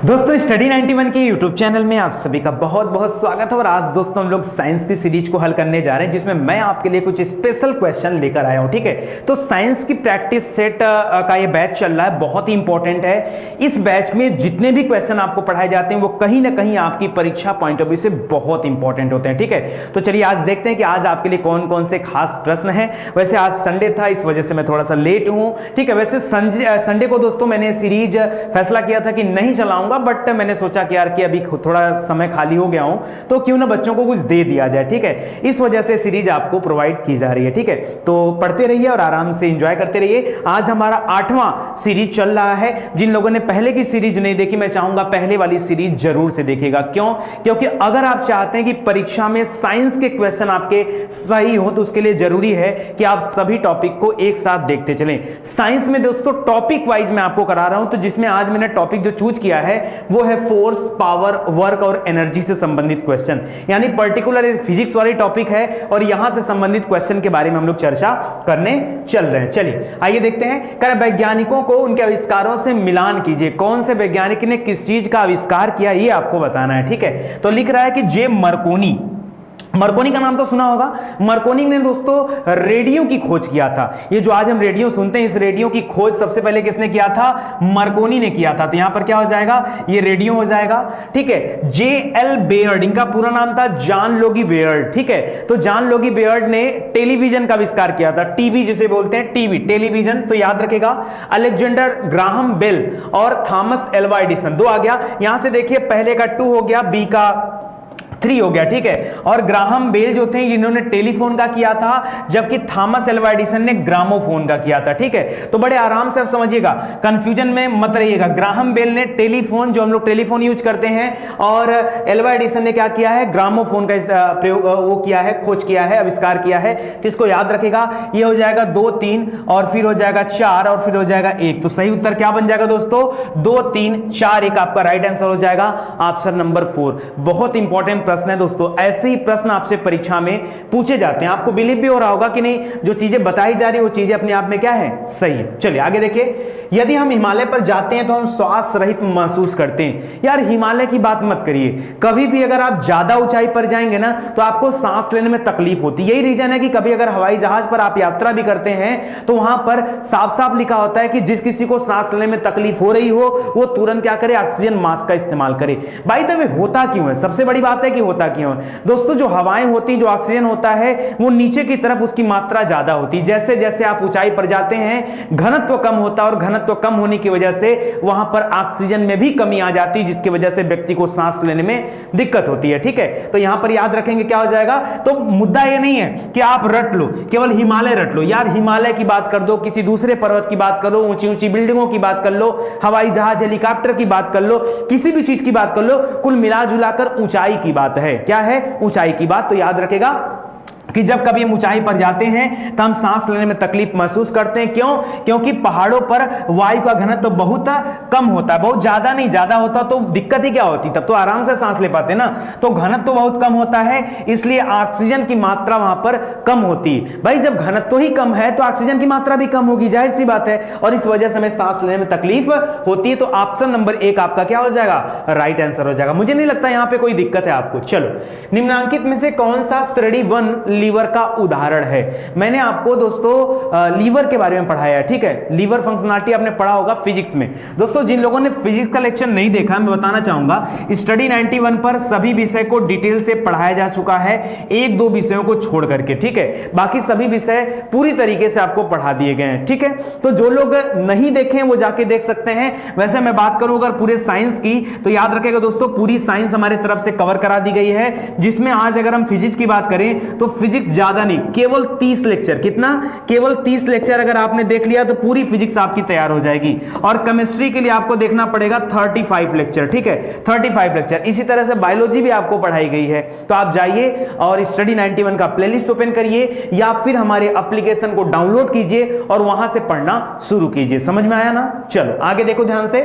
दोस्तों स्टडी 91 के YouTube channel में आप सभी का बहुत बहुत स्वागत है। और आज दोस्तों हम लोग साइंस की सीरीज को हल करने जा रहे हैं, जिसमें मैं आपके लिए कुछ स्पेशल क्वेश्चन लेकर आया हूं। ठीक है, तो साइंस की प्रैक्टिस सेट का ये बैच चल रहा है, बहुत ही इंपॉर्टेंट है। इस बैच में जितने भी क्वेश्चन आपको पढ़ाए जाते हैं वो कहीं ना कहीं आपकी परीक्षा पॉइंट ऑफ व्यू से बहुत इंपॉर्टेंट होते हैं। ठीक है, तो चलिए आज देखते हैं कि आज आपके लिए कौन कौन से खास प्रश्न है। वैसे आज संडे था, इस वजह से मैं थोड़ा सा लेट हूं। ठीक है, वैसे संडे को दोस्तों मैंने सीरीज फैसला किया था कि नहीं चलाऊंगा, बट मैंने सोचा कि यार कि अभी थोड़ा समय खाली हो गया हूं तो क्यों ना बच्चों को कुछ दे दिया जाए। ठीक है, इस वजह से सीरीज आपको प्रोवाइड की जा रही है। ठीक है, तो पढ़ते रहिए और आराम से एंजॉय करते रहिए। आज हमारा 8वां सीरीज चल रहा है। जिन लोगों ने पहले की सीरीज नहीं देखी, मैं चाहूंगा पहले वाली सीरीज जरूर से देखिएगा। क्यों? क्योंकि अगर आप चाहते हैं कि परीक्षा में साइंस के क्वेश्चन आपके सही हो तो उसके लिए जरूरी है कि आप सभी टॉपिक को एक साथ देखते चलें। साइंस में दोस्तों टॉपिक वाइज मैं आपको करा रहा हूं, तो जिसमें आज मैंने टॉपिक जो चूज किया है वो है फोर्स, पावर, वर्क और एनर्जी से संबंधित क्वेश्चन। यानी पर्टिकुलर फिजिक्स वाली टॉपिक है और यहां से संबंधित क्वेश्चन के बारे में हम लोग चर्चा करने चल रहे हैं। चलिए आइए देखते हैं। कर वैज्ञानिकों को उनके आविष्कारों से मिलान कीजिए। कौन से वैज्ञानिक ने किस चीज का आविष्कार किया ये आपको बताना है। ठीक है, तो लिख रहा है कि जे मार्कोनी। मार्कोनी का नाम तो सुना होगा। मार्कोनी ने दोस्तों रेडियो की खोज किया था। ये जो आज हम रेडियो सुनते हैं, इस रेडियो की खोज सबसे पहले किसने किया था? मार्कोनी ने किया था। तो यहां पर क्या हो जाएगा? ये रेडियो हो जाएगा। ठीक है, जे एल बेयर्ड, इनका पूरा नाम था जॉन लोगी बेयर्ड। ठीक है, तो जॉन लोगी बेयर्ड ने टेलीविजन का आविष्कार किया था। टीवी जिसे बोलते हैं, टीवी, टेलीविजन, तो याद रखेगा। अलेक्जेंडर ग्राहम बेल और थॉमस एल्वा एडिसन, 2 आ गया। यहां से देखिए, पहले का 2 हो गया, बी का 3 हो गया। ठीक है, और ग्राहम बेल जो थे इन्होंने टेलीफोन का किया था, जबकि थॉमस एल्वा एडिसन ने ग्रामोफोन का किया था। ठीक है, तो बड़े आराम से आप समझिएगा, कंफ्यूजन में मत रहिएगा। ग्राहम बेल ने टेलीफोन, जो हम लोग टेलीफोन यूज करते हैं, और एल्वा एडिसन ने क्या किया है? ग्रामोफोन का प्रयोग वो किया है, खोज किया है, आविष्कार किया है। तो इसको याद रखेगा। ये हो जाएगा 2, 3 और फिर हो जाएगा 4 और फिर हो जाएगा 1। तो सही उत्तर क्या बन जाएगा दोस्तों? 2, 3, 4, 1 आपका राइट आंसर हो जाएगा, ऑप्शन नंबर 4। बहुत इंपॉर्टेंट प्रश्न है दोस्तों। ऐसे ही प्रश्न आपसे परीक्षा में पूछे जाते हैं। आपको बिलीव भी हो रहा होगा कि नहीं, जो चीजें बताई जा रही है वो चीजें अपने आप में क्या है? सही है। चलिए आगे देखिए। यदि हम हिमालय पर जाते हैं तो हम श्वास रहित महसूस करते हैं। यार हिमालय की बात मत करिए। कभी भी अगर आप ज्यादा ऊंचाई पर जाएंगे ना तो आपको सांस लेने में तकलीफ होती है। यही रीजन है कि कभी अगर हवाई जहाज पर आप यात्रा भी करते हैं तो वहां पर साफ साफ लिखा होता है कि जिस किसी को सांस लेने में तकलीफ हो रही हो वो तुरंत क्या करे? ऑक्सीजन मास्क का इस्तेमाल करे। बाय द वे होता क्यों है? सबसे बड़ी बात है कि होता क्यों है दोस्तों। जो हवाएं होती, जो ऑक्सीजन होता है, वो नीचे की तरफ उसकी मात्रा ज्यादा होती है। जैसे जैसे आप ऊंचाई पर जाते हैं घनत्व कम होता है, और घनत्व कम होने की वजह से वहां पर ऑक्सीजन में भी कमी आ जाती है, जिसकी वजह से व्यक्ति को सांस लेने में दिक्कत होती है। ठीक है, तो यहां पर याद रखेंगे क्या हो जाएगा। तो मुद्दा ये नहीं है कि आप रट लो, केवल हिमालय रट लो। यार हिमालय की बात कर दो, किसी दूसरे पर्वत की बात कर लो, ऊंची ऊंची बिल्डिंगों की बात कर लो, हवाई जहाज, हेलीकॉप्टर की बात कर लो, किसी भी चीज की बात कर लो, कुल मिला जुलाकर ऊंचाई की बात है। क्या है? ऊंचाई की बात। तो याद रखेगा कि जब कभी हम ऊंचाई पर जाते हैं तो हम सांस लेने में तकलीफ महसूस करते हैं। क्यों? क्योंकि पहाड़ों पर वायु का घनत्व तो बहुत कम होता है, बहुत ज्यादा नहीं। ज्यादा होता तो दिक्कत ही क्या होती? तब तो आराम से सांस ले पाते ना। तो घनत्व तो बहुत कम होता है, इसलिए ऑक्सीजन की मात्रा वहां पर कम होती है। भाई जब घनत्व ही कम है तो ऑक्सीजन की मात्रा भी कम होगी, जाहिर सी बात है, और इस वजह से हमें सांस लेने में तकलीफ होती है। तो ऑप्शन नंबर 1 आपका क्या हो जाएगा? राइट आंसर हो जाएगा। मुझे नहीं लगता यहां पर कोई दिक्कत है आपको। चलो, निम्नांकित में से कौन सा श्रेणी 1 लीवर का उदाहरण है? मैंने आपको दोस्तों लीवर के बारे में पढ़ाया है। ठीक है, लीवर फंक्शनलिटी आपने पढ़ा होगा फिजिक्स में। दोस्तों जिन लोगों ने फिजिक्स का लेक्चर नहीं देखा, मैं बताना चाहूंगा स्टडी 91 पर सभी विषय को डिटेल से पढ़ाया जा चुका है, 1-2 विषयों को छोड़ करके। ठीक है, बाकी सभी विषय पूरी तरीके से आपको पढ़ा दिए गए हैं। ठीक है, तो जो लोग नहीं देखे वो जाके देख सकते हैं। वैसे मैं बात करूं अगर पूरे साइंस की, तो याद रखेगा दोस्तों पूरी साइंस हमारी तरफ से कवर करा दी गई है, जिसमें आज अगर हम फिजिक्स की बात करें तो फिजिक्स ज्यादा नहीं, केवल 30 लेक्चर। कितना? केवल 30 लेक्चर अगर आपने देख लिया तो पूरी फिजिक्स आपकी तैयार हो जाएगी। और केमिस्ट्री के लिए आपको देखना पड़ेगा 35 लेक्चर। ठीक है, 35 लेक्चर। इसी तरह से बायोलॉजी भी आपको पढ़ाई गई है। तो आप जाइए और स्टडी 91 का प्लेलिस्ट ओपन करिए या फिर हमारे एप्लीकेशन को डाउनलोड कीजिए और वहां से पढ़ना शुरू कीजिए। समझ में आया ना? चलो आगे देखो ध्यान से।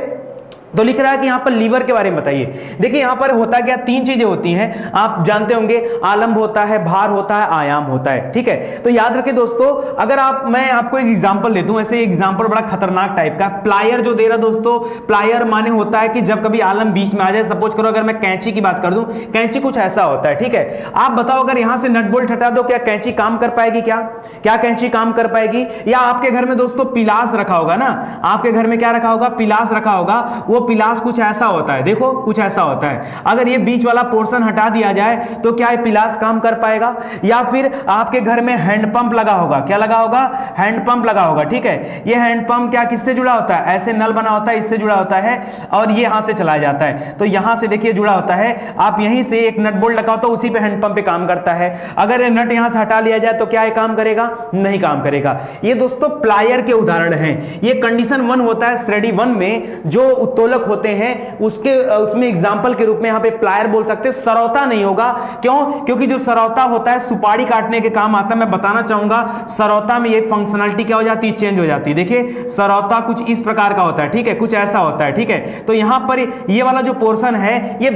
तो लिख रहा है कि यहां पर लीवर के बारे में बताइए। देखिए यहां पर होता क्या, तीन चीजें होती हैं, आप जानते होंगे, आलंब होता है, भार होता है, आयाम होता है, ठीक है। तो याद रखें दोस्तों, अगर मैं आपको एक एग्जांपल देता हूं, ऐसे एग्जांपल बड़ा खतरनाक टाइप का, प्लायर जो दे रहा दोस्तों, प्लायर माने होता है कि जब कभी आलम बीच में आ जाए। सपोज करो अगर मैं कैंची की बात कर दूं, कैंची कुछ ऐसा होता है, ठीक है। आप बताओ अगर यहां से नट बोल्ट हटा दो, क्या कैंची काम कर पाएगी? क्या कैंची काम कर पाएगी? या आपके घर में दोस्तों पिलास रखा होगा ना, आपके घर में क्या रखा होगा? पिलास रखा होगा। वो पिलास कुछ ऐसा होता है, देखो कुछ ऐसा होता है। अगर ये बीच वाला पोर्शन हटा दिया जाए तो क्या ये पिलास काम कर पाएगा? या फिर आपके घर में हैंडपंप लगा होगा, क्या लगा होगा? हैंडपंप लगा होगा, ठीक है। ये हैंडपंप क्या किससे जुड़ा होता है? ऐसे नल बना होता है, इससे जुड़ा होता है, और ये यहां से चलाया जाता है। तो यहां से देखिए जुड़ा होता है, आप यहीं से एक नट बोल्ट लगाओ तो उसी पे हैंडपंप पे काम करता है। अगर ये नट यहां से हटा लिया जाए तो क्या ये काम करेगा? नहीं काम करेगा। ये दोस्तों प्लायर के उदाहरण हैं। ये कंडीशन 1 होता है श्रेणी 1 में, जो उत्तोलक होते हैं उसमें एग्जांपल के रूप में यहां पे प्लायर बोल सकते हैं। सरौता नहीं होगा, क्यों? क्योंकि जो सरौता होता है सुपारी काटने के काम आता है। मैं बताना चाहूंगा सरौता में ये फंक्शनलिटी क्या हो जाती है? चेंज हो जाती है। देखिए सरौता कुछ इस प्रकार का होता है, ठीक है, कुछ ऐसा होता है, ठीक है। तो यहां पर ये वाला जो पोर्शन है ये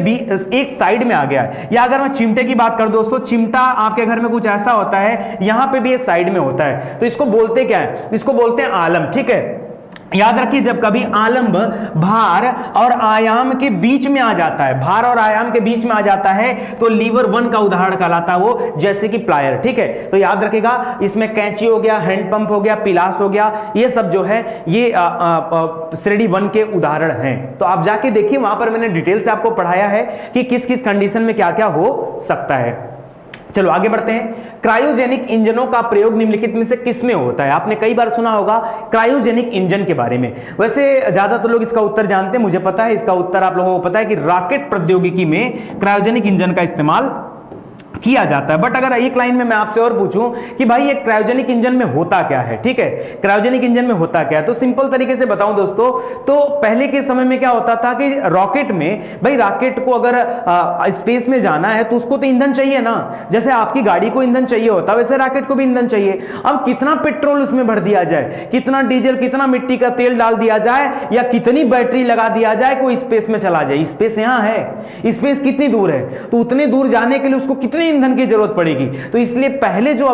एक साइड में आ गया है। या अगर मैं चिमटे की बात कर दोस्तों, चिमटा आपके घर में कुछ ऐसा होता है, यहां पे भी ये साइड में होता है। तो इसको बोलते क्या है? इसको बोलते हैं आलम, ठीक है। याद रखिए जब कभी आलंब भार और आयाम के बीच में आ जाता है, भार और आयाम के बीच में आ जाता है, तो लीवर 1 का उदाहरण कहलाता है वो, जैसे कि प्लायर, ठीक है। तो याद रखिएगा इसमें कैंची हो गया, हैंडपंप हो गया, पिलास हो गया, ये सब जो है ये श्रेणी 1 के उदाहरण हैं। तो आप जाके देखिए, वहां पर मैंने डिटेल से आपको पढ़ाया है कि किस किस कंडीशन में क्या क्या हो सकता है। चलो आगे बढ़ते हैं। क्रायोजेनिक इंजनों का प्रयोग निम्नलिखित में से किसमें होता है? आपने कई बार सुना होगा क्रायोजेनिक इंजन के बारे में। वैसे ज्यादातर लोग इसका उत्तर जानते हैं, मुझे पता है इसका उत्तर आप लोगों को पता है कि रॉकेट प्रौद्योगिकी में क्रायोजेनिक इंजन का इस्तेमाल किया जाता है। बट अगर एक लाइन में मैं आपसे और पूछूं कि भाई ये क्रायोजेनिक इंजन में होता क्या है, ठीक है, क्रायोजेनिक इंजन में होता क्या है, तो सिंपल तरीके से बताऊं दोस्तों, तो पहले के समय में क्या होता था कि रॉकेट में, भाई रॉकेट को अगर स्पेस में जाना है तो उसको तो ईंधन चाहिए ना। जैसे आपकी गाड़ी को ईंधन चाहिए होता है, वैसे रॉकेट को भी ईंधन चाहिए। अब कितना पेट्रोल उसमें भर दिया जाए, कितना डीजल, कितना मिट्टी का तेल डाल दिया जाए, या कितनी बैटरी लगा दिया जाए कि वो स्पेस में चला जाए। स्पेस यहां है, स्पेस कितनी दूर है, तो उतने दूर जाने के लिए उसको कितने ईंधन की जरूरत पड़ेगी। तो इसलिए पहले जो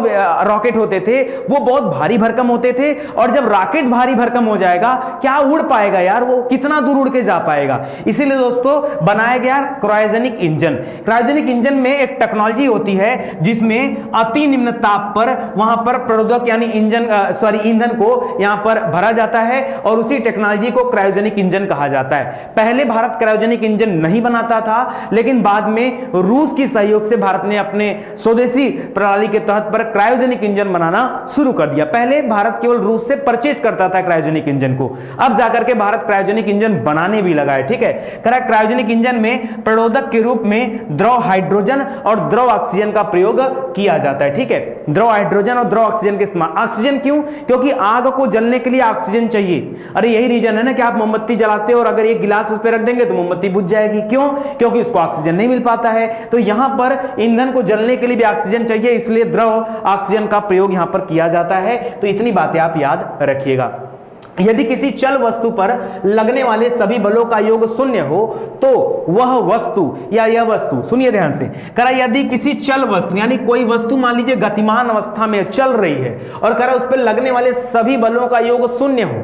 रॉकेट होते थे वो बहुत भारी भरकम होते थे, और जब रॉकेट भारी भरकम हो जाएगा, क्या उड़ पाएगा यार, वो कितना दूर उड़ के जा पाएगा। इसीलिए दोस्तों बनाया गया क्रायोजेनिक इंजन। क्रायोजेनिक इंजन में एक टेक्नोलॉजी होती है जिसमें अति निम्न ताप पर वहां पर प्रोडक्ट यानी ईंधन को यहां पर भरा जाता है, और उसी टेक्नोलॉजी को क्रायोजेनिक इंजन कहा जाता है। पहले भारत क्रायोजेनिक इंजन नहीं बनाता था, लेकिन बाद में रूस की सहयोग से भारत ने अपने स्वदेशी प्रणाली के तहत पर क्रायोजेनिक इंजन बनाना शुरू कर दिया। पहले भारत केवल रूस से परचेज करता था क्रायोजेनिक इंजन को, अब जाकर के भारत क्रायोजेनिक इंजन बनाने भी लगा है, ठीक है। क्रायोजेनिक इंजन में प्रणोदक के रूप में द्रव हाइड्रोजन और द्रव ऑक्सीजन का प्रयोग किया जाता है, ठीक है। द्रव हाइड्रोजन और द्रव ऑक्सीजन के इस्तेमाल। ऑक्सीजन क्यों? क्योंकि आग को जलने के लिए ऑक्सीजन चाहिए। अरे यही रीजन है ना कि आप मोमबत्ती जलाते हो और अगर एक गिलास उस पर रख देंगे तो मोमबत्ती बुझ जाएगी। क्यों? क्योंकि उसको ऑक्सीजन नहीं मिल पाता है। तो यहां पर ईंधन को जलने के लिए भी ऑक्सीजन चाहिए, इसलिए द्रव ऑक्सीजन का प्रयोग यहां पर किया जाता है। तो इतनी बातें आप याद रखिएगा। यदि किसी चल वस्तु पर लगने वाले सभी बलों का योग शून्य हो तो वह वस्तु या यह वस्तु, सुनिए ध्यान से, करा यदि किसी चल वस्तु यानी कोई वस्तु मान लीजिए गतिमान अवस्था में चल रही है और करा उस पर लगने वाले सभी बलों का योग शून्य हो,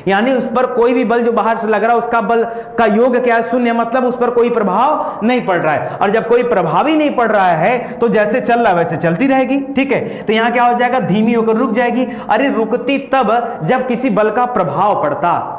यानी उस पर कोई भी बल जो बाहर से लग रहा है उसका बल का योग क्या है? शून्य, मतलब उस पर कोई प्रभाव नहीं पड़ रहा है। और जब कोई प्रभाव ही नहीं पड़ रहा है तो जैसे चल रहा है वैसे चलती रहेगी, ठीक है। तो यहां क्या हो जाएगा? धीमी होकर रुक जाएगी। अरे रुकती तब जब किसी बल का प्रभाव पड़ता।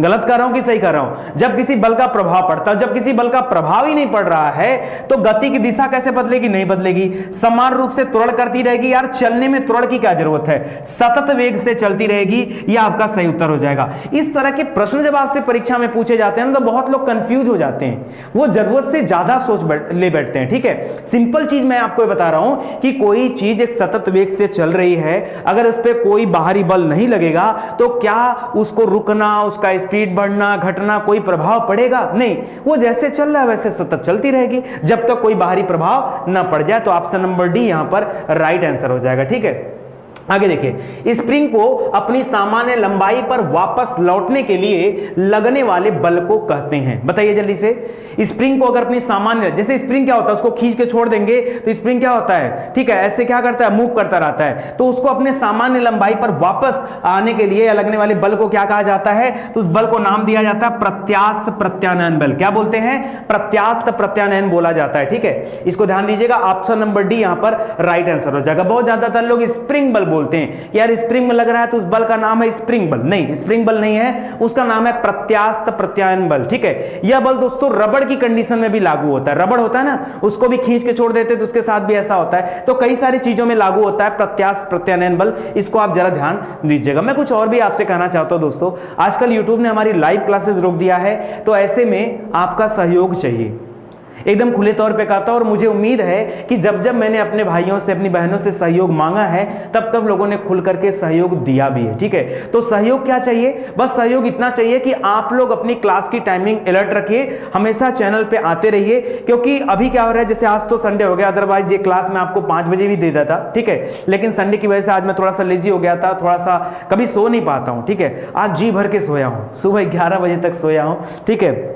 गलत कर रहा हूं कि सही कर रहा हूं? जब किसी बल का प्रभाव पड़ता है, जब किसी बल का प्रभाव ही नहीं पड़ रहा है तो गति की दिशा कैसे बदलेगी? नहीं बदलेगी, समान रूप से त्वरण करती रहेगी। यार चलने में त्वरण की क्या जरूरत है? सतत वेग से चलती रहेगी। यह आपका सही उत्तर हो जाएगा। इस तरह के प्रश्न जब आपसे परीक्षा में पूछे जाते हैं तो बहुत लोग कंफ्यूज हो जाते हैं, वो जरूरत से ज्यादा सोच ले बैठते हैं, ठीक है। सिंपल चीज मैं आपको बता रहा हूं कि कोई चीज एक सतत वेग से चल रही है, अगर उस पर कोई बाहरी बल नहीं लगेगा तो क्या उसको रुकना, उसका स्पीड बढ़ना घटना कोई प्रभाव पड़ेगा? नहीं, वो जैसे चल रहा है वैसे सतत चलती रहेगी जब तक कोई बाहरी प्रभाव ना पड़ जाए। तो ऑप्शन नंबर डी यहां पर राइट आंसर हो जाएगा, ठीक है। आगे देखिए, स्प्रिंग को अपनी सामान्य लंबाई पर वापस लौटने के लिए लगने वाले बल को कहते हैं। बताइए जल्दी से। स्प्रिंग को अगर अपनी सामान्य, जैसे स्प्रिंग क्या होता है, उसको खींच के छोड़ देंगे तो स्प्रिंग क्या होता है, ठीक है, ऐसे क्या करता है, मूव करता रहता है। तो उसको अपने सामान्य लंबाई पर वापस आने के लिए लगने वाले बल को क्या कहा जाता है, तो उस बल को नाम दिया जाता है प्रत्यास्थ प्रत्यानयन बल। क्या बोलते हैं, प्रत्यास्थ प्रत्यानयन बोला जाता है। ठीक है, इसको ध्यान दीजिएगा, ऑप्शन नंबर डी यहां पर राइट आंसर हो जाएगा। बहुत ज्यादातर लोग स्प्रिंग बल बोलते हैं कि यार स्प्रिंग में लग रहा है तो उस बल का नाम है स्प्रिंग बल। नहीं, स्प्रिंग बल नहीं है, उसका नाम है प्रत्यास्थ प्रत्यानयन बल। ठीक है, यह बल दोस्तों रबड़ की कंडीशन में भी लागू होता है। रबड़ होता है ना, उसको भी खींच के छोड़ देते तो उसके साथ भी ऐसा होता है। तो कई सारी चीजों में लागू होता है प्रत्यास्थ प्रत्यानयन बल, इसको आप जरा ध्यान दीजिएगा। मैं कुछ और भी आपसे कहना चाहता हूं दोस्तों, आजकल यूट्यूब ने हमारी लाइव क्लासेस रोक दिया है, तो ऐसे में आपका सहयोग चाहिए। एकदम खुले तौर पे कहता हूं, और मुझे उम्मीद है कि जब जब मैंने अपने भाइयों से, अपनी बहनों से सहयोग मांगा है, तब तब लोगों ने खुल करके सहयोग दिया भी है। ठीक है, तो सहयोग क्या चाहिए, बस सहयोग इतना चाहिए कि आप लोग अपनी क्लास की टाइमिंग अलर्ट रखिए, हमेशा चैनल पे आते रहिए। क्योंकि अभी क्या हो रहा है, जैसे आज तो संडे हो गया, अदरवाइज ये क्लास मैं आपको 5 बजे भी दे देता। ठीक है, लेकिन संडे की वजह से आज मैं थोड़ा सा लेजी हो गया था, थोड़ा सा कभी सो नहीं पाता हूं। ठीक है, आज जी भर के सोया हूं, सुबह 11 बजे तक सोया हूं। ठीक है,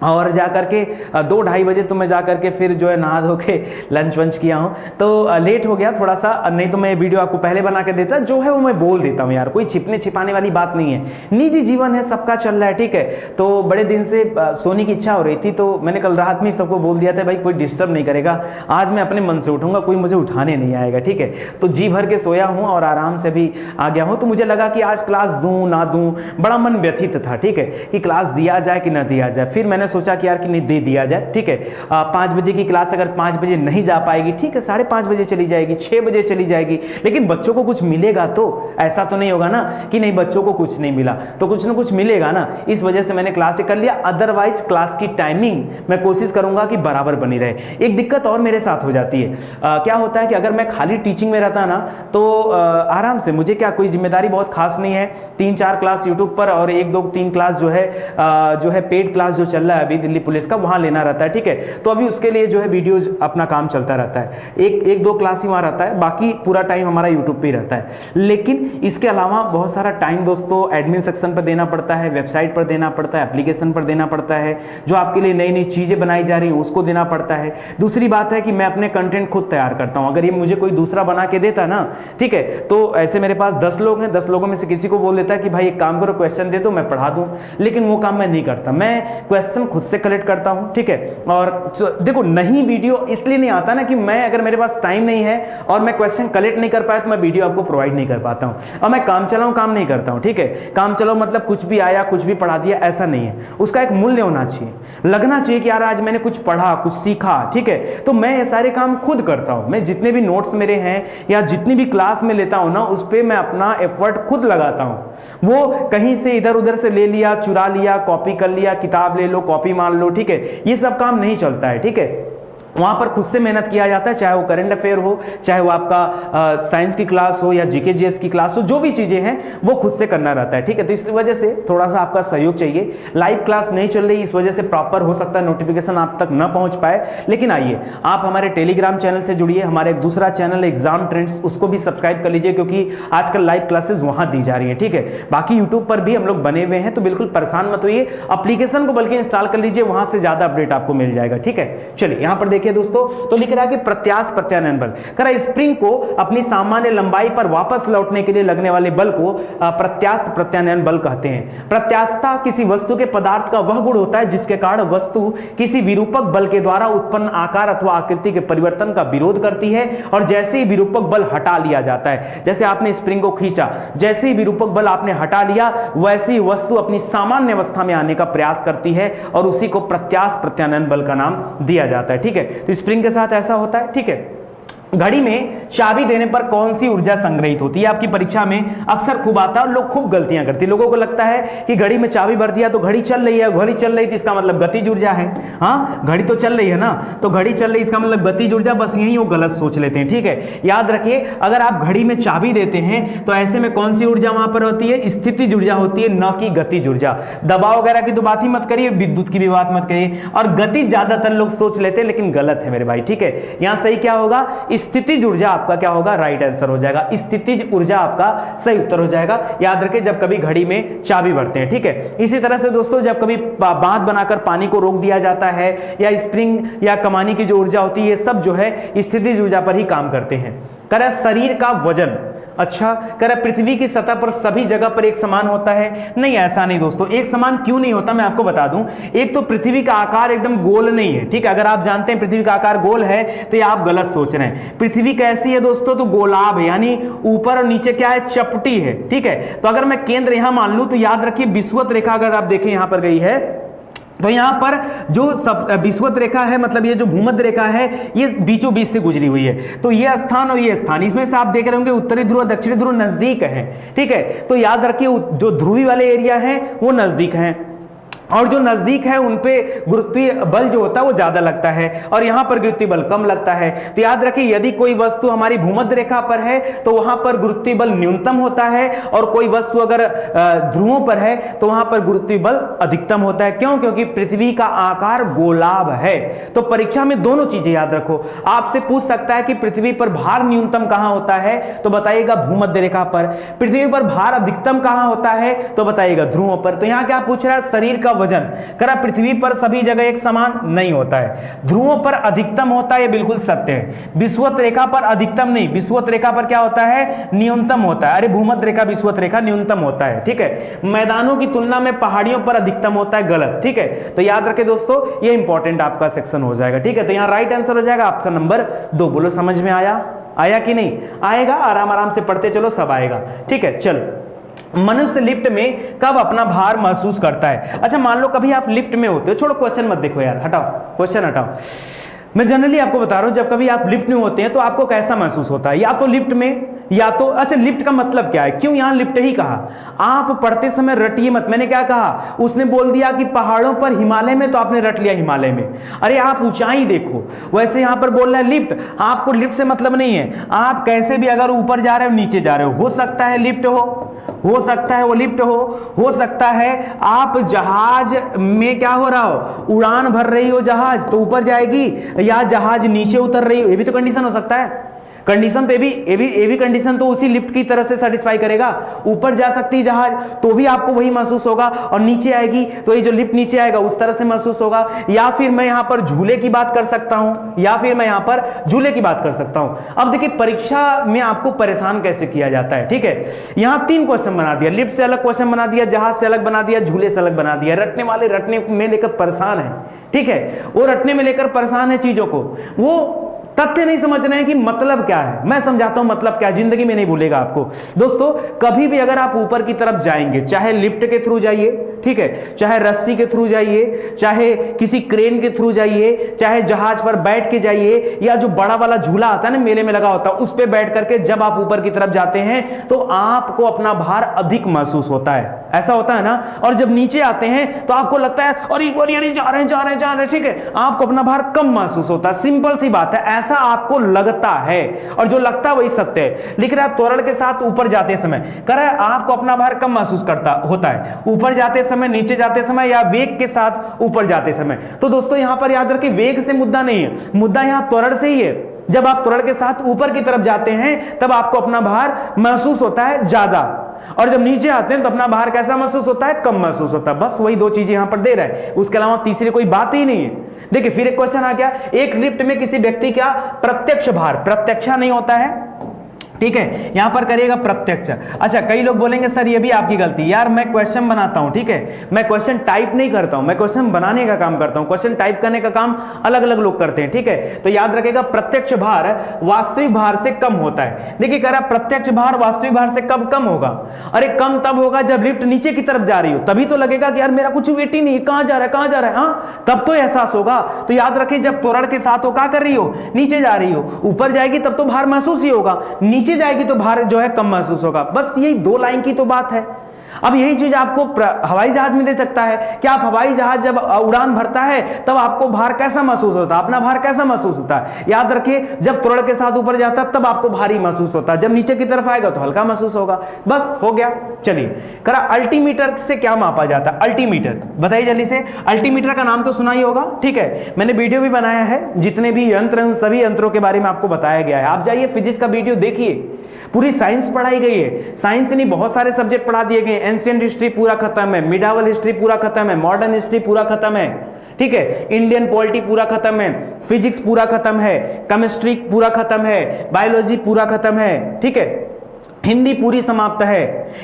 और जा करके 2-2:30 बजे तो मैं जा करके फिर जो है नहा धो के लंच वंच किया हूँ, तो लेट हो गया थोड़ा सा। नहीं तो मैं वीडियो आपको पहले बना के देता, जो है वो मैं बोल देता हूँ यार, कोई छिपने छिपाने वाली बात नहीं है, निजी जीवन है, सबका चल रहा है। ठीक है, तो बड़े दिन से सोने की इच्छा हो रही थी, तो मैंने कल रात में ही सबको बोल दिया था भाई कोई डिस्टर्ब नहीं करेगा, आज मैं अपने मन से उठूंगा, कोई मुझे उठाने नहीं आएगा। ठीक है, तो जी भर के सोया हूँ और आराम से भी आ गया हूँ। तो मुझे लगा कि आज क्लास दूँ ना दूँ, बड़ा मन व्यथित था। ठीक है, कि क्लास दिया जाए कि ना दिया जाए। फिर मैंने सोचा कि यार कि नहीं, दे दिया जाए। ठीक है, 5 बजे की क्लास अगर 5 बजे नहीं जा पाएगी, ठीक है, 5:30 बजे चली जाएगी, 6 बजे चली जाएगी, लेकिन बच्चों को कुछ मिलेगा तो, ऐसा तो नहीं होगा ना कि नहीं बच्चों को कुछ नहीं मिला, तो कुछ ना कुछ मिलेगा ना। इस वजह से मैंने क्लास कर लिया। अदरवाइज क्लास की टाइमिंग मैं कोशिश करूंगा कि बराबर बनी रहे। एक दिक्कत और मेरे साथ हो जाती है, क्या होता है कि अगर मैं खाली टीचिंग में रहता ना, तो आराम से, मुझे क्या कोई जिम्मेदारी बहुत खास नहीं है, 3-4 क्लास यूट्यूब पर और 1-2-3 क्लास जो है पेड क्लास जो चल रहा है अभी दिल्ली पुलिस का, वहां लेना रहता है। ठीक है, तो अभी उसके लिए जो है वीडियोज अपना काम चलता रहता है, एक दो क्लास ही वहां रहता है, बाकी पूरा टाइम हमारा यूट्यूब पे ही रहता है। लेकिन इसके अलावा बहुत सारा टाइम दोस्तों एडमिन सेक्शन पर देना पड़ता है, वेबसाइट पर देना पड़ता है, एप्लीकेशन पर देना पड़ता है, जो आपके लिए नई नई चीजें बनाई जा रही है उसको देना पड़ता है। दूसरी बात है कि मैं अपने कंटेंट खुद तैयार करता हूं, अगर ये मुझे कोई दूसरा बना के देता ना, ठीक है, तो ऐसे मेरे पास 10 लोग हैं, 10 लोगों में से किसी को बोल देता है कि भाई एक काम करो, क्वेश्चन दे दो, मैं पढ़ा दूं, लेकिन वो काम मैं नहीं करता, मैं क्वेश्चन खुद से कलेक्ट करता हूं। ठीक है, और देखो नहीं वीडियो इसलिए नहीं आता ना कि मैं, अगर मेरे पास टाइम नहीं है और मैं क्वेश्चन कलेक्ट नहीं कर पाया तो मैं वीडियो आपको प्रोवाइड नहीं कर पाता हूं। और मैं काम चलाऊं काम नहीं करता हूं। ठीक है, काम चलाओ मतलब कुछ भी आया कुछ भी पढ़ा दिया, ऐसा नहीं है। उसका एक मूल्य होना चाहिए, लगना चाहिए कि यार आज मैंने कुछ पढ़ा, कुछ सीखा। ठीक है, तो मैं ये सारे काम खुद करता हूं। मैं जितने भी नोट्स मेरे हैं या जितनी भी क्लास में लेता हूं ना, उस पर मैं अपना एफर्ट खुद लगाता हूं। वो कहीं से इधर उधर से ले लिया, चुरा लिया, कॉपी कर लिया, किताब ले लो, कॉपी मान लो, ठीक है, ये सब काम नहीं चलता है। ठीक है, वहां पर खुद से मेहनत किया जाता है, चाहे वो करंट अफेयर हो, चाहे वो आपका साइंस की क्लास हो या जीके जीएस की क्लास हो, जो भी चीजें हैं वो खुद से करना रहता है। ठीक है, तो इस वजह से थोड़ा सा आपका सहयोग चाहिए। लाइव क्लास नहीं चल रही, इस वजह से प्रॉपर हो सकता है नोटिफिकेशन आप तक न पहुंच पाए, लेकिन आइए आप हमारे टेलीग्राम चैनल से जुड़िए, हमारे एक दूसरा चैनल एग्जाम ट्रेंड्स, उसको भी सब्सक्राइब कर लीजिए, क्योंकि आजकल लाइव क्लासेस वहां दी जा रही है। ठीक है, बाकी यूट्यूब पर भी हम लोग बने हुए हैं, तो बिल्कुल परेशान मत होइए, एप्लीकेशन को बल्कि इंस्टॉल कर लीजिए, वहां से ज्यादा अपडेट आपको मिल जाएगा। ठीक है, चलिए यहां पर देखिए दोस्तों, तो लिख रहा है कि प्रत्यास्थ प्रत्यानयन बल, कह रहा स्प्रिंग को अपनी सामान्य लंबाई पर वापस लौटने के लिए लगने वाले बल को प्रत्यास्थ प्रत्यानयन बल कहते हैं। प्रत्यास्थता किसी वस्तु के पदार्थ का वह गुण होता है जिसके कारण वस्तु किसी विरूपक बल के द्वारा उत्पन्न आकार अथवा आकृति के परिवर्तन का विरोध करती है, और जैसे ही विरूपक बल हटा लिया जाता है, जैसे आपने स्प्रिंग को खींचा, जैसे ही विरूपक बल आपने हटा लिया, वैसे ही वस्तु अपनी सामान्य अवस्था में आने का प्रयास करती है, और उसी को प्रत्यास्थ प्रत्यानयन बल का नाम दिया जाता है। ठीक है, तो स्प्रिंग के साथ ऐसा होता है। ठीक है, घड़ी में चाबी देने पर कौन सी ऊर्जा संग्रहित होती है, आपकी परीक्षा में अक्सर खूब आता है और लोग खूब गलतियां करते हैं। लोगों को लगता है कि घड़ी में चाबी भर दिया तो घड़ी चल रही है, घड़ी चल रही तो इसका मतलब गतिज ऊर्जा है। हाँ, घड़ी तो चल रही है ना, तो घड़ी चल रही इसका मतलब गतिज ऊर्जा, बस यही वो गलत सोच लेते हैं। ठीक है, याद रखिए, अगर आप घड़ी में चाबी देते हैं तो ऐसे में कौन सी ऊर्जा वहां पर होती है, स्थितिज ऊर्जा होती है, न कि गतिज ऊर्जा। दबाव वगैरह की तो बात ही मत करिए, विद्युत की भी बात मत करिए, और गति ज्यादातर लोग सोच लेते हैं, लेकिन गलत है मेरे भाई। ठीक है, यहां सही क्या होगा, स्थितिज ऊर्जा आपका क्या होगा, राइट आंसर हो जाएगा। स्थितिज ऊर्जा आपका सही उत्तर हो जाएगा। याद रखें जब कभी घड़ी में चाबी भरते हैं, ठीक है। इसी तरह से दोस्तों जब कभी बांध बनाकर पानी को रोक दिया जाता है या स्प्रिंग या कमानी की जो ऊर्जा होती है, ये सब जो है स्थितिज ऊर्जा पर ही काम करते हैं। कह शरीर का वजन, अच्छा कह रहा पृथ्वी की सतह पर सभी जगह पर एक समान होता है? नहीं, ऐसा नहीं दोस्तों। एक समान क्यों नहीं होता, मैं आपको बता दूं। एक तो पृथ्वी का आकार एकदम गोल नहीं है, ठीक है। अगर आप जानते हैं पृथ्वी का आकार गोल है तो ये आप गलत सोच रहे हैं। पृथ्वी कैसी है दोस्तों, तो गोलाभ है, यानी ऊपर और नीचे क्या है, चपटी है, ठीक है। तो अगर मैं केंद्र यहां मान लूं तो याद रखिए विषुवत रेखा अगर आप देखें यहां पर गई है, तो यहां पर जो विषुवत रेखा है, मतलब ये जो भूमध्य रेखा है, ये बीचों बीच से गुजरी हुई है। तो ये स्थान और ये स्थान, इसमें से आप देख रहे होंगे उत्तरी ध्रुव दक्षिणी ध्रुव नजदीक है, ठीक है। तो याद रखिए जो ध्रुवी वाले एरिया है वो नजदीक है, और जो नजदीक है उन पे गुरुत्वीय बल जो होता है वो ज्यादा लगता है, और यहां पर गुरुत्वीय बल कम लगता है। तो याद रखिए यदि कोई वस्तु हमारी भूमध्य रेखा पर है तो वहां पर गुरुत्वीय बल न्यूनतम होता है, और कोई वस्तु अगर ध्रुवों पर है तो वहां पर गुरुत्वीय बल अधिकतम होता है। क्यों? क्योंकि पृथ्वी का आकार गोलाभ है। तो परीक्षा में दोनों चीजें याद रखो। आपसे पूछ सकता है कि पृथ्वी पर भार न्यूनतम कहां होता है, तो बताइएगा भूमध्य रेखा पर। पृथ्वी पर भार अधिकतम कहां होता है, तो बताइएगा ध्रुवों पर। तो यहां क्या पूछ रहा है, शरीर का वजन करा पृथ्वी पर सभी जगह एक समान नहीं होता है, ध्रुवों पर अधिकतम होता है, ये बिल्कुल सत्य है। विषुवत रेखा पर अधिकतम नहीं, विषुवत रेखा पर क्या होता है, न्यूनतम होता है। अरे भूमध्य रेखा विषुवत रेखा न्यूनतम होता है, ठीक है। मैदानों की तुलना में पहाड़ियों पर अधिकतम होता है, गलत, ठीक है। तो याद रखें दोस्तों, ये इंपॉर्टेंट आपका सेक्शन हो जाएगा, ठीक है। तो यहां राइट आंसर हो जाएगा ऑप्शन नंबर 2। बोलो समझ में आया कि नहीं आएगा? आराम आराम से पढ़ते चलो, सब आएगा, ठीक है। चलो, मनुष्य लिफ्ट में कब अपना भार महसूस करता है? अच्छा मान लो कभी आप लिफ्ट में होते हो, छोड़ो क्वेश्चन मत देखो यार, हटाओ क्वेश्चन हटाओ। मैं जनरली आपको बता रहा हूं, जब कभी आप लिफ्ट में होते हैं तो आपको कैसा महसूस होता है? या तो लिफ्ट में, या तो अच्छा लिफ्ट का मतलब क्या है, क्यों यहां लिफ्ट ही कहा? आप पढ़ते समय रटिए मत। मैंने क्या कहा, उसने बोल दिया कि पहाड़ों पर, हिमालय में, तो आपने रट लिया हिमालय में। अरे आप ऊंचाई देखो। वैसे यहां पर बोल रहा है लिफ्ट, आपको लिफ्ट से मतलब नहीं है। आप कैसे भी अगर ऊपर जा रहे हो नीचे जा रहे हो सकता है लिफ्ट हो सकता है वो लिफ्ट हो सकता है आप जहाज में क्या हो रहा हो, उड़ान भर रही हो जहाज, तो ऊपर जाएगी, या जहाज नीचे उतर रही हो, ये भी तो कंडीशन हो सकता है। कंडीशन तो ये भी कंडीशन तो उसी लिफ्ट की तरह से सेटिस्फाई करेगा। ऊपर जा सकती है जहाज तो भी आपको वही महसूस होगा, और नीचे आएगी तो ये जो लिफ्ट नीचे आएगा उस तरह से महसूस होगा। या फिर मैं यहां पर झूले की बात कर सकता हूं, अब देखिए परीक्षा में आपको परेशान कैसे किया जाता है, ठीक है। यहां 3 क्वेश्चन बना दिया, लिफ्ट से अलग क्वेश्चन बना दिया, जहाज से अलग बना दिया, झूले से अलग बना दिया। रटने वाले रटने में लेकर परेशान है, ठीक है। वो रटने में लेकर परेशान है चीजों को, वो तथ्य नहीं समझ रहे हैं कि मतलब क्या है। मैं समझाता हूं मतलब क्या है, जिंदगी में नहीं भूलेगा आपको। दोस्तों कभी भी अगर आप ऊपर की तरफ जाएंगे, चाहे लिफ्ट के थ्रू जाइए, ठीक है, चाहे रस्सी के थ्रू जाइए, चाहे किसी क्रेन के थ्रू जाइए, चाहे जहाज पर बैठ के जाइए, या जो बड़ा वाला झूला आता है ना मेले में लगा होता है, उस पे बैठ करके जब आप ऊपर की तरफ जाते हैं तो आपको अपना भार अधिक महसूस होता है, ऐसा होता है ना। और जब नीचे आते हैं तो आपको लगता है और जा रहे हैं, ठीक है, आपको अपना भार कम महसूस होता है। सिंपल सी बात है, ऐसा आपको लगता है, और जो लगता है वही सत्य है। लिख रहा है त्वरण के साथ ऊपर जाते समय, कह रहा है आपको अपना भार कम महसूस होता है ऊपर जाते समय, नीचे जाते समय, या वेग के साथ ऊपर जाते समय। तो दोस्तों यहां पर याद रखिए वेग से मुद्दा नहीं है, मुद्दा यहां त्वरण से ही है। जब आप त्वरण के साथ ऊपर की तरफ जाते हैं तब आपको अपना भार महसूस होता है ज्यादा, और जब नीचे आते हैं तो अपना भार कैसा महसूस होता है, कम महसूस होता है। बस वही 2 चीजें यहां पर दे रहा है, उसके अलावा तीसरी कोई बात ही नहीं है। देखिए फिर एक क्वेश्चन आ गया, एक लिफ्ट में किसी व्यक्ति का प्रत्यक्ष भार, प्रत्यक्षा नहीं होता है, ठीक है, यहां पर करिएगा प्रत्यक्ष। अच्छा कई लोग बोलेंगे सर ये भी आपकी गलती, यार मैं क्वेश्चन बनाता हूं, ठीक है, मैं क्वेश्चन टाइप नहीं करता हूं, मैं क्वेश्चन बनाने का काम करता हूं। क्वेश्चन टाइप करने का काम अलग अलग लोग करते हैं, ठीक है। तो याद रखिएगा प्रत्यक्ष भार वास्तविक भार से कम होता है। देखिए कह रहा प्रत्यक्ष भार वास्तविक भार से कब कम होगा? अरे कम तब होगा जब लिफ्ट नीचे की तरफ जा रही हो, तभी तो लगेगा कि यार मेरा कुछ वेट ही नहीं, कहां जा रहा है, हाँ तब तो एहसास होगा। तो याद रखिए जब त्वरण के साथ हो क्या कर रही हो, नीचे जा रही हो, ऊपर जाएगी तब तो भार महसूस ही होगा, नीचे जाएगी तो भार जो है कम महसूस होगा। बस यही 2 लाइन की तो बात है। अब यही चीज आपको हवाई जहाज में दे सकता है कि आप हवाई जहाज जब उड़ान भरता है तब आपको भार कैसा महसूस होता है, अपना भार कैसा महसूस होता है। याद रखिए, जब त्वरण के साथ ऊपर जाता है तब आपको भारी महसूस होता है, जब नीचे की तरफ आएगा तो हल्का महसूस होगा। बस हो गया। चलिए करा, अल्टीमीटर से क्या मापा जाता है? अल्टीमीटर बताइए जल्दी से। अल्टीमीटर का नाम तो सुना ही होगा, ठीक है, मैंने वीडियो भी बनाया है, जितने भी यंत्र हैं उन सभी यंत्रों के बारे में आपको बताया गया है। आप जाइए फिजिक्स का वीडियो देखिए, पूरी साइंस पढ़ाई गई है। साइंस से नहीं, बहुत सारे सब्जेक्ट पढ़ा दिए गए। एंशिएंट हिस्ट्री पूरा खत्म है, मिडावल हिस्ट्री पूरा खत्म है, मॉडर्न हिस्ट्री पूरा खत्म है, ठीक है, इंडियन पॉलिटी पूरा खत्म है, फिजिक्स पूरा खत्म है, केमिस्ट्री पूरा खत्म है, बायोलॉजी पूरा खत्म है, ठीक है, हिंदी पूरी समाप्त है,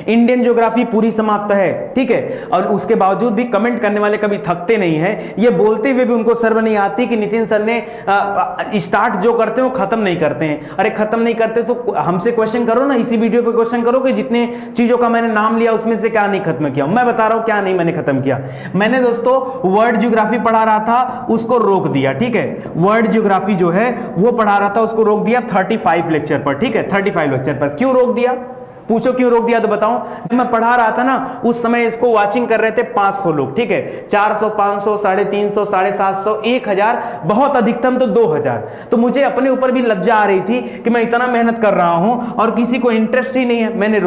इंडियन ज्योग्राफी पूरी समाप्त है, ठीक है। और उसके बावजूद भी कमेंट करने वाले कभी थकते नहीं हैं। ये बोलते हुए भी उनको शर्म नहीं आती कि नितिन सर ने स्टार्ट जो करते हैं वो खत्म नहीं करते हैं। अरे खत्म नहीं करते तो हमसे क्वेश्चन करो ना, इसी वीडियो पे क्वेश्चन करो कि जितने चीजों का मैंने नाम लिया उसमें से क्या नहीं खत्म किया। मैं बता रहा हूं क्या नहीं मैंने खत्म किया। मैंने दोस्तों वर्ल्ड ज्योग्राफी पढ़ा रहा था, उसको रोक दिया, ठीक है, वर्ल्ड ज्योग्राफी जो है वो पढ़ा रहा था, उसको रोक दिया 35 लेक्चर पर, ठीक है, 35 लेक्चर पर। क्यों रोक दिया? पूछो क्यों रोक दिया तो बताऊं। जब मैं पढ़ा रहा था ना उस समय इसको वाचिंग कर रहे थे 500 लोग, ठीक है, 400, 500, 350, 750, 1000, बहुत अधिकतम तो 2000। तो मुझे अपने ऊपर भी लज्जा आ रही थी कि मैं इतना मेहनत कर रहा हूं और किसी को इंटरेस्ट ही नहीं है। मैंने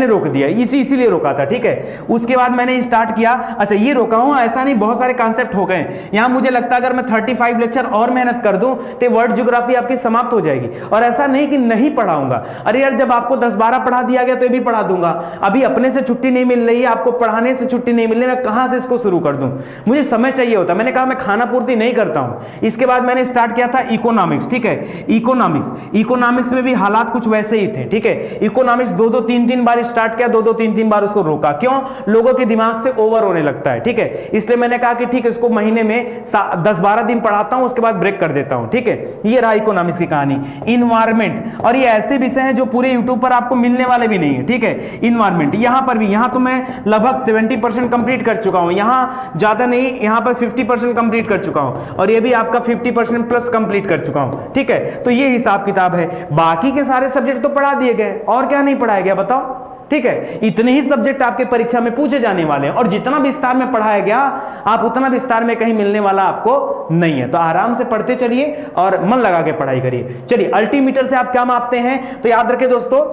रोक दिया, इसीलिए रोका था, ठीक है। उसके बाद मैंने स्टार्ट किया, अच्छा ये रोका हूं, ऐसा नहीं, बहुत सारे कॉन्सेप्ट हो गए यहां। मुझे लगता है अगर मैं 35 लेक्चर और मेहनत कर दूं तो वर्ल्ड ज्योग्राफी आपकी समाप्त हो जाएगी। और ऐसा नहीं कि नहीं पढ़ाऊंगा, अरे यार जब आपको 10-12 पढ़ा दिया गया तो ये भी पढ़ा दूंगा। अभी अपने से छुट्टी नहीं मिल रही है, आपको पढ़ाने से छुट्टी नहीं मिल रही, मैं कहां से इसको शुरू कर दूं? मुझे समय चाहिए होता। मैंने कहा मैं खाना पूर्ति नहीं करता हूं। इसके बाद मैंने स्टार्ट किया था इकोनॉमिक्स, ठीक है, इकोनॉमिक्स में भी हालात कुछ वैसे ही थे, ठीक है। इकोनॉमिक्स 2-2, 3-3 बार स्टार्ट किया, 2-2, 3-3 बार उसको रोका। क्यों? लोगों के दिमाग से ओवर होने लगता है, ठीक है। इसलिए मैंने कहा कि ठीक है, इसको महीने में 10-12 दिन पढ़ाता हूं, उसके बाद ब्रेक कर देता हूं, ठीक है। ये रहा इकोनॉमिक्स की कहानी। इन्वायरमेंट, और ये ऐसे विषय हैं जो पूरे यूट्यूब पर आपको मिलने वाले भी नहीं है, ठीक है। इन्वायरमेंट यहां पर भी, यहां तो मैं लगभग 70% कंप्लीट कर चुका हूं, यहां ज्यादा नहीं, यहां पर 50% कंप्लीट कर चुका हूं, और ये भी आपका 50% प्लस कंप्लीट कर चुका हूं, ठीक है। तो ये हिसाब किताब है। बाकी के सारे सब्जेक्ट तो पढ़ा दिए गए, और क्या नहीं पढ़ाया गया बताओ, ठीक है। इतने ही सब्जेक्ट आपके परीक्षा में पूछे जाने वाले हैं, और जितना विस्तार में पढ़ाया गया आप उतना विस्तार में कहीं मिलने वाला आपको नहीं है। तो आराम से पढ़ते चलिए और मन लगा के पढ़ाई करिए। चलिए, अल्टीमीटर से आप क्या मापते हैं तो याद रखें दोस्तों,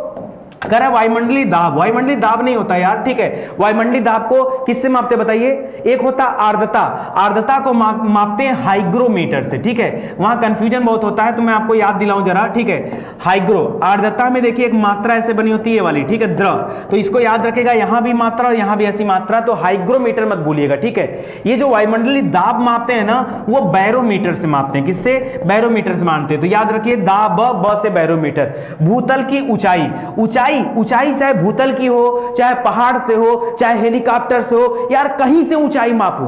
अगर है वायुमंडलीय दाब, वायुमंडलीय दाब नहीं होता यार, ठीक है। वायुमंडलीय दाब को किससे मापते बताइए? एक होता आर्द्रता, आर्द्रता को मापते हैं हाइग्रोमीटर से, ठीक है। वहां कंफ्यूजन बहुत होता है तो मैं आपको याद दिलाऊं जरा, ठीक है। हाइग्रो, आर्द्रता में देखिए एक मात्रा ऐसे बनी होती है वाली, ठीक है, द्रव, तो इसको याद रखेगा, यहां भी मात्रा और यहां भी ऐसी मात्रा, तो हाइग्रोमीटर मत भूलिएगा, ठीक है। ये जो वायुमंडलीय दाब मापते हैं ना वो बैरोमीटर से मापते हैं। किससे? बैरोमीटर से मापते हैं। तो याद रखिए दाब, ब से बैरोमीटर। भूतल की ऊंचाई, ऊंचाई चाहे भूतल की हो, चाहे पहाड़ से हो, चाहे हेलीकॉप्टर से हो, यार कहीं से ऊंचाई मापो,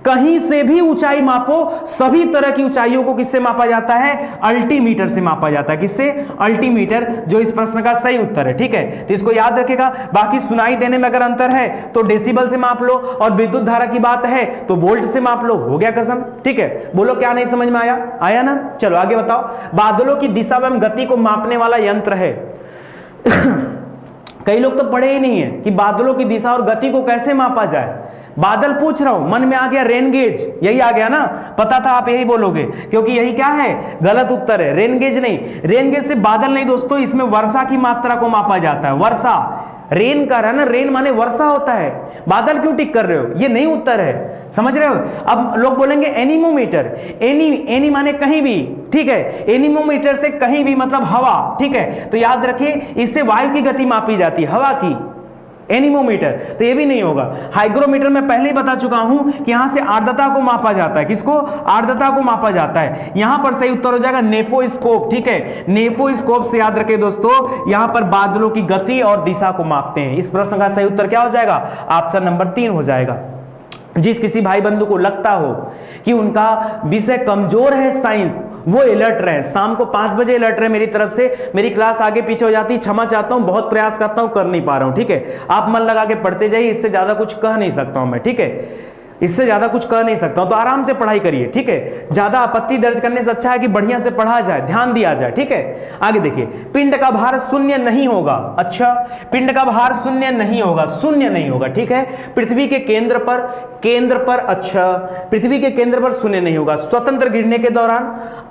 कहीं से भी ऊंचाई मापो, सभी तरह की ऊंचाइयों को किससे मापा जाता है? अल्टीमीटर से मापा जाता है। किससे? अल्टीमीटर, जो इस प्रश्न का सही उत्तर है, ठीक है। तो इसको याद रखेगा। बाकी सुनाई देने में अगर अंतर है तो डेसिबल से माप लो, और विद्युत धारा की बात है तो वोल्ट से माप लो, हो गया कसम, ठीक है। बोलो क्या नहीं समझ में आया ना? चलो आगे बताओ। बादलों की दिशा एवं गति को मापने वाला यंत्र है। कई लोग तो पढ़े ही नहीं है कि बादलों की दिशा और गति को कैसे मापा जाए। बादल पूछ रहा हूं, मन में आ गया रेन गेज, यही आ गया ना, पता था आप यही बोलोगे, क्योंकि यही क्या है? गलत उत्तर है, रेन गेज नहीं। रेन गेज से बादल नहीं दोस्तों, इसमें वर्षा की मात्रा को मापा जाता है। वर्षा, रेन का रहा ना, रेन माने वर्षा होता है। बादल क्यों टिक कर रहे हो? ये नहीं उत्तर है, समझ रहे हो? अब लोग बोलेंगे एनीमोमीटर, एनी माने कहीं भी, ठीक है। एनीमोमीटर से कहीं भी मतलब हवा, ठीक है। तो याद रखिए इससे वायु की गति मापी जाती है, हवा की। एनीमोमीटर तो ये भी नहीं होगा। हाइग्रोमीटर में पहले ही बता चुका हूं कि यहां से आर्द्रता को मापा जाता है। किसको? आर्द्रता को मापा जाता है। यहां पर सही उत्तर हो जाएगा नेफोस्कोप, ठीक है। नेफोस्कोप से याद रखें दोस्तों, यहां पर बादलों की गति और दिशा को मापते हैं। इस प्रश्न का सही उत्तर क्या हो जाएगा? ऑप्शन नंबर 3 हो जाएगा। जिस किसी भाई बंधु को लगता हो कि उनका विषय कमजोर है साइंस, वो अलर्ट रहे। शाम को 5 बजे अलर्ट रहे मेरी तरफ से। मेरी क्लास आगे पीछे हो जाती, क्षमा चाहता हूं, बहुत प्रयास करता हूं, कर नहीं पा रहा हूं, ठीक है। आप मन लगा के पढ़ते जाइए, इससे ज्यादा कुछ कह नहीं सकता हूं मैं, ठीक है। इससे ज्यादा कुछ कर नहीं सकता हूं, तो आराम से पढ़ाई करिए, ठीक है। ज्यादा आपत्ति दर्ज करने से अच्छा है कि बढ़िया से पढ़ा जाए, ध्यान दिया जाए, ठीक है। आगे देखिए, पिंड का भार शून्य नहीं होगा। अच्छा, पिंड का भार शून्य नहीं होगा, शून्य नहीं होगा, ठीक है। पृथ्वी के केंद्र पर, अच्छा, पृथ्वी के केंद्र पर शून्य नहीं होगा। स्वतंत्र गिरने के दौरान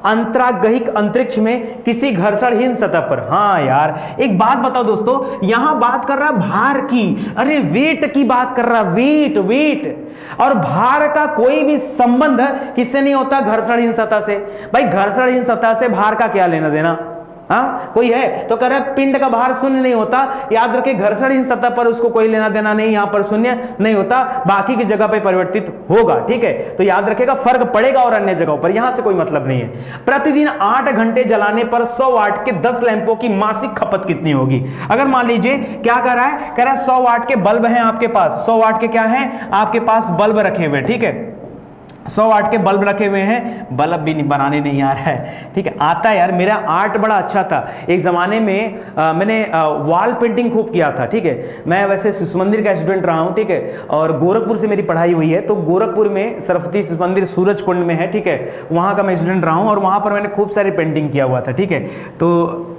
अंतरागहिक अंतरिक्ष में किसी घर्षणहीन सतह पर। हाँ यार, एक बात बताओ दोस्तों, यहां बात कर रहा भार की, अरे वेट की बात कर रहा, वेट। और भार का कोई भी संबंध किससे नहीं होता? घर्षणहीन सतह से। भाई घर्षणहीन सतह से भार का क्या लेना देना? हाँ, कोई है? तो कह रहा है पिंड का भार शून्य नहीं होता। याद रखिए, घर्षणहीन सतह पर उसको कोई लेना देना नहीं, यहां पर शून्य नहीं होता, बाकी की जगह पर परिवर्तित होगा, ठीक है। तो याद रखिएगा, फर्क पड़ेगा और अन्य जगहों पर, यहां से कोई मतलब नहीं है। प्रतिदिन 8 घंटे जलाने पर 100 वाट के 10 लैंपों की मासिक खपत कितनी होगी? अगर मान लीजिए क्या कर रहा है, कह रहा है 100 वाट के बल्ब हैं आपके पास, 100 वाट के क्या हैं आपके पास? बल्ब रखे हुए, ठीक है। 100 वाट के बल्ब रखे हुए हैं, बल्ब भी नहीं बनाने नहीं आ रहा है, ठीक है। आता है यार, मेरा आर्ट बड़ा अच्छा था एक ज़माने में, मैंने वॉल पेंटिंग खूब किया था, ठीक है। मैं वैसे शिशु मंदिर का स्टूडेंट रहा हूँ, ठीक है, और गोरखपुर से मेरी पढ़ाई हुई है, तो गोरखपुर में सरस्वती शिशु मंदिर सूरज कुंड में है, ठीक है, वहाँ का मैं स्टूडेंट रहा हूँ और वहाँ पर मैंने खूब सारी पेंटिंग किया हुआ था, ठीक है। तो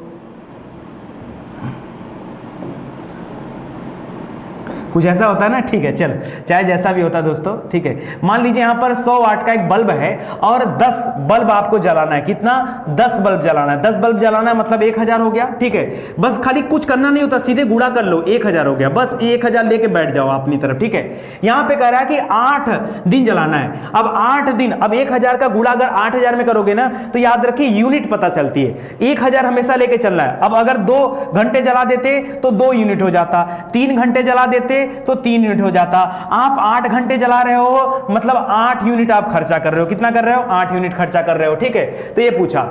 कुछ ऐसा होता है ना, ठीक है, चल, चाहे जैसा भी होता दोस्तों, ठीक है। मान लीजिए यहां पर 100 वाट का एक बल्ब है और 10 बल्ब आपको जलाना है। कितना? 10 बल्ब जलाना है। 10 बल्ब जलाना है मतलब 1000 हो गया, ठीक है। बस खाली कुछ करना नहीं होता, सीधे गुणा कर लो, 1000 हो गया। बस 1000 लेके बैठ जाओ अपनी तरफ, ठीक है। यहां पे कह रहा है कि 8 दिन जलाना है। अब 8 दिन, अब 1000 का गुणा अगर 8000 में करोगे ना, तो याद रखिए यूनिट पता चलती है। 1000 हमेशा लेके चलना है। अब अगर 2 घंटे जला देते तो 2 यूनिट हो जाता, 3 घंटे जला देते तो 3 यूनिट हो जाता। आप 8 घंटे जला रहे हो मतलब 8 यूनिट आप खर्चा कर रहे हो। कितना कर रहे हो? 8 यूनिट खर्चा कर रहे हो, ठीक है। तो ये पूछा,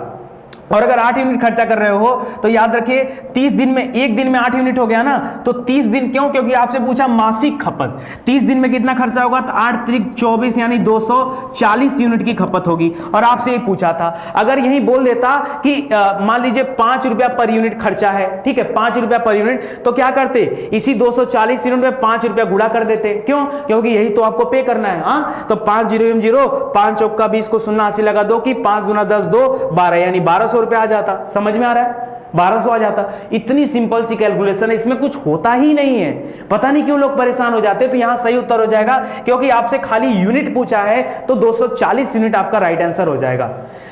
और अगर 8 यूनिट खर्चा कर रहे हो तो याद रखिए 30 दिन में, एक दिन में 8 यूनिट हो गया ना, तो 30 दिन क्यों? क्योंकि आपसे पूछा मासिक खपत, 30 दिन में कितना खर्चा होगा? तो 8 त्रिक 24 यानी 240 यूनिट की खपत होगी। और आपसे ये पूछा था, अगर यही बोल देता कि मान लीजिए 5 रुपया पर यूनिट खर्चा है, ठीक है, 5 रुपया पर यूनिट, तो क्या करते? इसी 240 यूनिट में 5 रुपया गुणा कर देते। क्यों? क्योंकि यही तो आपको पे करना है। हाँ, तो 5 0 0, 5 चौका 20 को 0 80 लगा दो कि 5 गुना 10 2 12, यानी 1200 रुपया आ जाता। समझ में आ रहा है? 1200 आ जाता। इतनी सिंपल सी कैलकुलेशन है, इसमें कुछ होता ही नहीं है। पता नहीं क्यों लोग परेशान हो जाते हैं। तो यहां सही उत्तर हो जाएगा, क्योंकि आपसे खाली यूनिट पूछा है, तो 240 यूनिट आपका राइट आंसर हो जाएगा।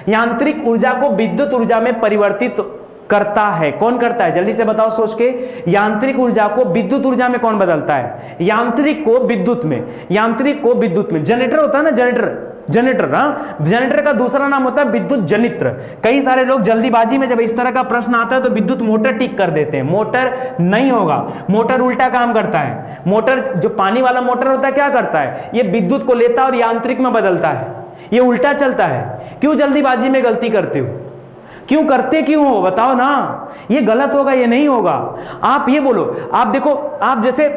यांत्रिक ऊर्जा को विद्युत ऊर्जा में परिवर्तित करता है। कौन करता है? जल्दी से बताओ सोच के। यांत्रिक ऊर्जा को विद्युत ऊर्जा में कौन बदलता है? यांत्रिक को विद्युत में, यांत्रिक को विद्युत में। जनरेटर होता है ना, जनरेटर, हाँ, जनरेटर का दूसरा नाम होता है विद्युत जनित्र। कई सारे लोग जल्दीबाजी में जब इस तरह का प्रश्न आता है तो विद्युत मोटर टिक कर देते हैं। मोटर नहीं होगा, मोटर उल्टा काम करता है। मोटर, जो पानी वाला मोटर होता है, क्या करता है? ये विद्युत को लेता है और यांत्रिक में बदलता है। ये उल्टा चलता है। क्यों जल्दीबाजी में गलती करते हो? क्यों करते क्यों हो? बताओ ना। ये गलत होगा, ये नहीं होगा। आप ये बोलो, आप देखो, आप जैसे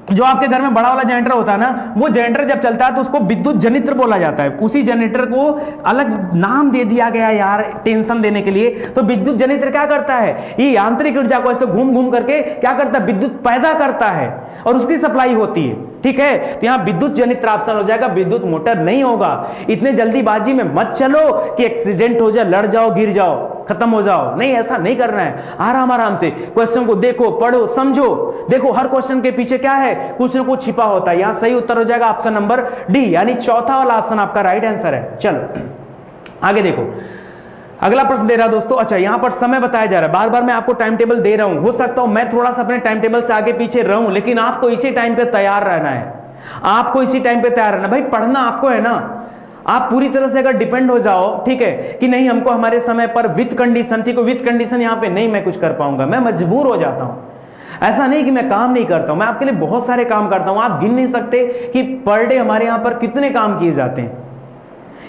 जो आपके घर में बड़ा वाला जनरेटर होता है ना, वो जनरेटर जब चलता है तो उसको विद्युत जनित्र बोला जाता है। उसी जनरेटर को अलग नाम दे दिया गया यार, टेंशन देने के लिए। तो विद्युत जनित्र क्या करता है? ये यांत्रिक ऊर्जा को ऐसे घूम घूम करके क्या करता है? विद्युत पैदा करता है और उसकी सप्लाई होती है, ठीक है। तो यहां विद्युत जनित्र ऑप्शन हो जाएगा, विद्युत मोटर नहीं होगा। इतने जल्दीबाजी में मत चलो कि एक्सीडेंट हो जाए, लड़ जाओ, गिर जाओ, खत्म हो जाओ। नहीं, ऐसा नहीं करना है। आराम आराम से क्वेश्चन को देखो, पढ़ो, समझो। देखो हर क्वेश्चन के पीछे क्या है? कुछ ना कुछ छिपा होता है। यहां सही उत्तर हो जाएगा ऑप्शन नंबर डी, यानी चौथा वाला ऑप्शन आपका राइट आंसर है। चलो आगे देखो, अगला प्रश्न दे रहा दोस्तों। अच्छा, यहां पर समय बताया जा रहा है। बार बार मैं आपको टाइम टेबल दे रहा हूं, हो सकता हूं मैं थोड़ा सा अपने टाइम टेबल से आगे पीछे रहूं, लेकिन आपको इसी टाइम पे तैयार रहना है। आपको इसी टाइम पे तैयार रहना। भाई पढ़ना आपको है ना। आप पूरी तरह से अगर डिपेंड हो जाओ, ठीक है, कि नहीं हमको हमारे समय पर विथ कंडीशन, ठीक है, विथ कंडीशन यहां पे नहीं मैं कुछ कर पाऊंगा, मैं मजबूर हो जाता हूं। ऐसा नहीं कि मैं काम नहीं करता हूं, मैं आपके लिए बहुत सारे काम करता हूं। आप गिन नहीं सकते कि पर डे हमारे यहां पर कितने काम किए जाते हैं।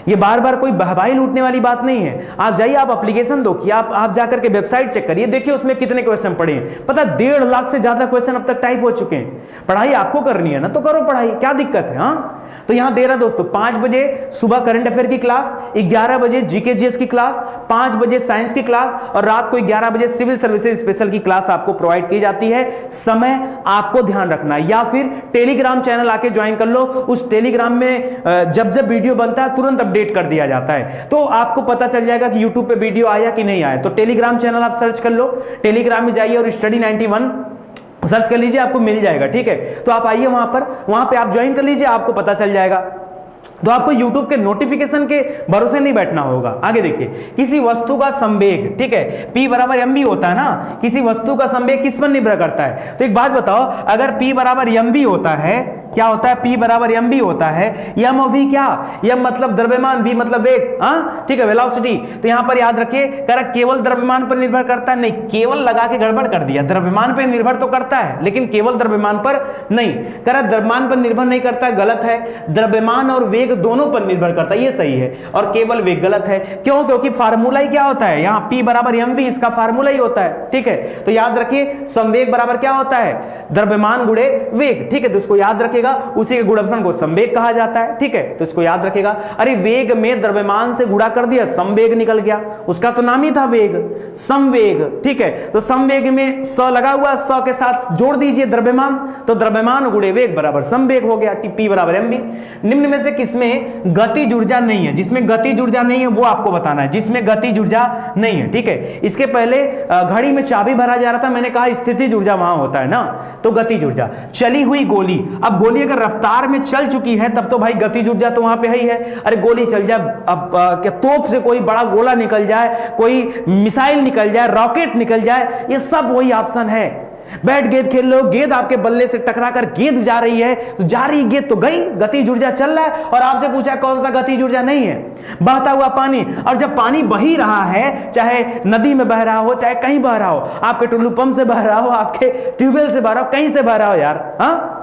ये बार बार कोई बहबाई लूटने वाली बात नहीं है। आप जाइए, आप एप्लीकेशन दो कि आप जाकर के वेबसाइट चेक करिए, देखिए उसमें कितने क्वेश्चन पड़े हैं। पता 1.5 लाख से ज्यादा क्वेश्चन अब तक टाइप हो चुके हैं। पढ़ाई आपको करनी है ना, तो करो पढ़ाई, क्या दिक्कत है? हाँ, तो यहां दे रहा दोस्तों 5 बजे सुबह करंट अफेयर की क्लास, 11 बजे जीके जीएस की क्लास, 5 बजे साइंस की क्लास और रात को 11 बजे सिविल सर्विसेज स्पेशल की क्लास आपको प्रोवाइड की जाती है। समय आपको ध्यान रखना है, या फिर टेलीग्राम चैनल आके ज्वाइन कर लो। उस टेलीग्राम में जब जब वीडियो बनता है तुरंत अपडेट कर दिया जाता है, तो आपको पता चल जाएगा कि यूट्यूब पे वीडियो आया कि नहीं आया। तो टेलीग्राम चैनल आप सर्च कर लो, टेलीग्राम में जाइए और स्टडी 91 सर्च कर लीजिए, आपको मिल जाएगा। ठीक है, तो आप आइए वहां पे आप ज्वाइन कर लीजिए, आपको पता चल जाएगा। तो आपको YouTube के नोटिफिकेशन के भरोसे नहीं बैठना होगा। आगे देखिए, किसी वस्तु का संवेग, ठीक है, P बराबर mv होता है ना, किसी वस्तु का संवेग किस पर निर्भर करता है? तो एक बात बताओ, अगर P बराबर mv होता है, क्या होता है? P बराबर mv होता है, m और v क्या? m मतलब द्रव्यमान, v मतलब वेग, हाँ ठीक है, वेलोसिटी। तो यहां पर याद रखिए, कह रहा केवल द्रव्यमान पर निर्भर करता है, नहीं, केवल लगा के गड़बड़ कर दिया। द्रव्यमान पर निर्भर तो करता है लेकिन केवल द्रव्यमान पर नहीं। कह रहा द्रव्यमान पर निर्भर नहीं करता, गलत है। द्रव्यमान और वेग दोनों पर निर्भर करता है, ये सही है, और केवल वेग गलत है। क्यों? क्योंकि फार्मूला ही क्या होता है यहाँ, P बराबर mv, इसका फार्मूला ही होता है। ठीक है, तो याद रखिए संवेग बराबर क्या होता है? द्रव्यमान गुणे वेग। ठीक है, तो इसको याद रखिएगा, उसी के गुणनफल को संवेग कहा जाता है। ठीक है, तो इसको याद रखिएगा। अरे वेग में द्रव्यमान से गुणा कर दिया, संवेग निकल गया, उसका तो नाम ही था वेग, संवेग। ठीक है, तो संवेग में स लगा हुआ, स के साथ जोड़ दीजिए द्रव्यमान, तो द्रव्यमान गुणे वेग बराबर संवेग हो गया, P बराबर mv। निम्न में से किसमें गतिज ऊर्जा नहीं है? जिसमें गतिज ऊर्जा नहीं है वो आपको बताना है, जिसमें गतिज ऊर्जा नहीं है। ठीक है, इसके पहले घड़ी में चाबी भरा जा रहा था, मैंने कहा स्थितिज ऊर्जा वहां होता है ना, तो गतिज ऊर्जा। चली हुई गोली, अब गोली अगर रफ्तार में चल चुकी है तब तो भाई गतिज ऊर्जा तो वहां पे ही है। अरे गोली चल जाए, अब क्या तोप से कोई बड़ा गोला निकल जाए, कोई मिसाइल निकल जाए, रॉकेट निकल जाए, ये सब वही ऑप्शन है। बैट गेंद खेल लो, गेंद आपके बल्ले से टकराकर गेंद जा रही है, तो जा रही गेंद तो गई, गतिज ऊर्जा चल रहा है। और आपसे पूछा कौन सा गतिज ऊर्जा नहीं है? बहता हुआ पानी। और जब पानी बह ही रहा है, चाहे नदी में बह रहा हो, चाहे कहीं बह रहा हो, आपके टुल्लू पंप से बह रहा हो, आपके ट्यूबवेल से बह रहा हो, कहीं से बह रहा हो यार, हाँ,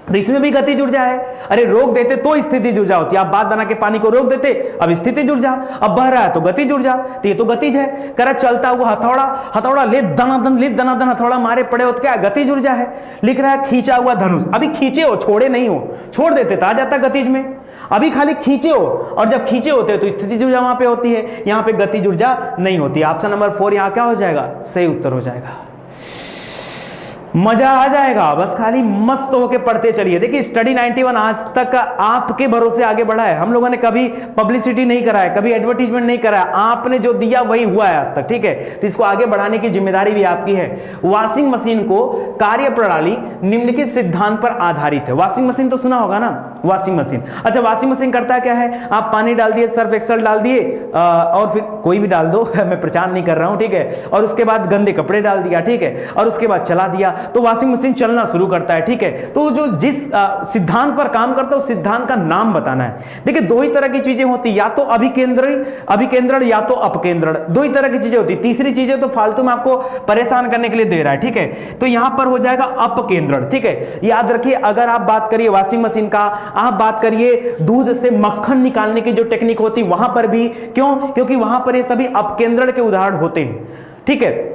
तो इसमें भी गतिज ऊर्जा है। अरे रोक देते तो स्थितिज ऊर्जा होती है, आप बात बना के पानी को रोक देते, अब स्थितिज ऊर्जा, अब बह रहा है तो गतिज ऊर्जा, तो ये तो गतिज है। कह रहा चलता हुआ हथौड़ा, हथौड़ा ले दनादन हथौड़ा मारे पड़े हो तो क्या गतिज ऊर्जा है। लिख रहा है खींचा हुआ धनुष, अभी खींचे हो, छोड़े नहीं हो, छोड़ देते तो आ जाता गतिज में, अभी खाली खींचे हो, और जब खींचे होते हो तो स्थितिज ऊर्जा वहां पे होती है, यहां पे गतिज ऊर्जा नहीं होती। ऑप्शन नंबर 4 यहां क्या हो जाएगा? सही उत्तर हो जाएगा। मजा आ जाएगा, बस खाली मस्त होके पढ़ते चलिए। देखिए स्टडी 91 आज तक आपके भरोसे आगे बढ़ा है, हम लोगों ने कभी पब्लिसिटी नहीं करा है, कभी एडवर्टीजमेंट नहीं करा है, आपने जो दिया वही हुआ है आज तक। ठीक है, तो इसको आगे बढ़ाने की जिम्मेदारी भी आपकी है। वॉशिंग मशीन को कार्य प्रणाली निम्नलिखित सिद्धांत पर आधारित है। वॉशिंग मशीन तो सुना होगा ना, वॉशिंग मशीन। अच्छा, वॉशिंग मशीन करता क्या है? आप पानी डाल दिए, सर्फ एक्सेल डाल दिए, और फिर कोई भी डाल दो मैं प्रचार नहीं कर रहा हूं, ठीक है, और उसके बाद गंदे कपड़े डाल दिया, ठीक है, और उसके बाद चला दिया तो वॉशिंग मशीन चलना शुरू करता है। ठीक है, तो जो जिस सिद्धांत पर काम करता है उस सिद्धांत का नाम बताना है। देखिए दो ही तरह की चीजें होती, या तो अभिकेंद्रण या तो अपकेंद्रण, दो ही तरह की चीजें होती। तीसरी चीजें तो फालतू में आपको परेशान करने के लिए दे रहा है। ठीक है, तो यहां पर हो जाएगा अपकेंद्रण। ठीक है, याद रखिए, अगर आप बात करिए वॉशिंग मशीन का, आप बात करिए दूध से मक्खन निकालने की जो टेक्निक होती वहां पर भी, क्यों? क्योंकि वहां पर ये सभी अपकेंद्रण के उदाहरण होते हैं। ठीक है,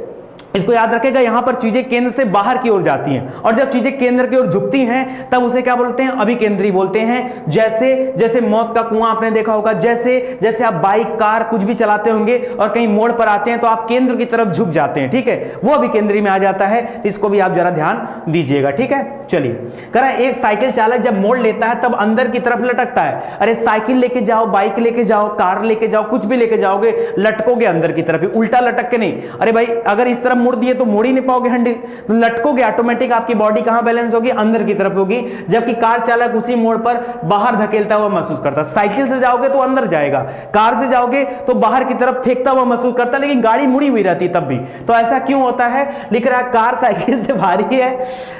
इसको याद रखेगा, यहां पर चीजें केंद्र से बाहर की ओर जाती हैं, और जब चीजें केंद्र की ओर झुकती हैं तब उसे क्या बोलते हैं? अभिकेंद्री बोलते हैं। जैसे जैसे मौत का कुआं आपने देखा होगा, जैसे जैसे आप बाइक कार कुछ भी चलाते होंगे और कहीं मोड़ पर आते हैं तो आप केंद्र की तरफ झुक जाते हैं। ठीक है, वो अभिकेंद्री में आ जाता है, तो इसको भी आप जरा ध्यान दीजिएगा। ठीक है, चलिए, कह रहा है एक साइकिल चालक जब मोड़ लेता है तब अंदर की तरफ लटकता है। अरे साइकिल लेके जाओ, बाइक लेके जाओ, कार लेके जाओ, कुछ भी लेके जाओगे, लटकोगे अंदर की तरफ ही, उल्टा लटक के नहीं। अरे भाई अगर इस तरफ मुड़ दिए तो मोड़ ही नहीं पाओगे हैंडल, तो लटकोगे, ऑटोमेटिक आपकी बॉडी कहां बैलेंस होगी? अंदर की तरफ होगी। जबकि कार चालक उसी मोड़ पर बाहर धकेलता हुआ महसूस करता। साइकिल से जाओगे तो अंदर जाएगा, कार से जाओगे तो बाहर की तरफ फेंकता हुआ महसूस करता, लेकिन गाड़ी मुड़ी हुई रहती तब भी। तो ऐसा क्यों होता है? लिख रहा है कार साइकिल से भारी है।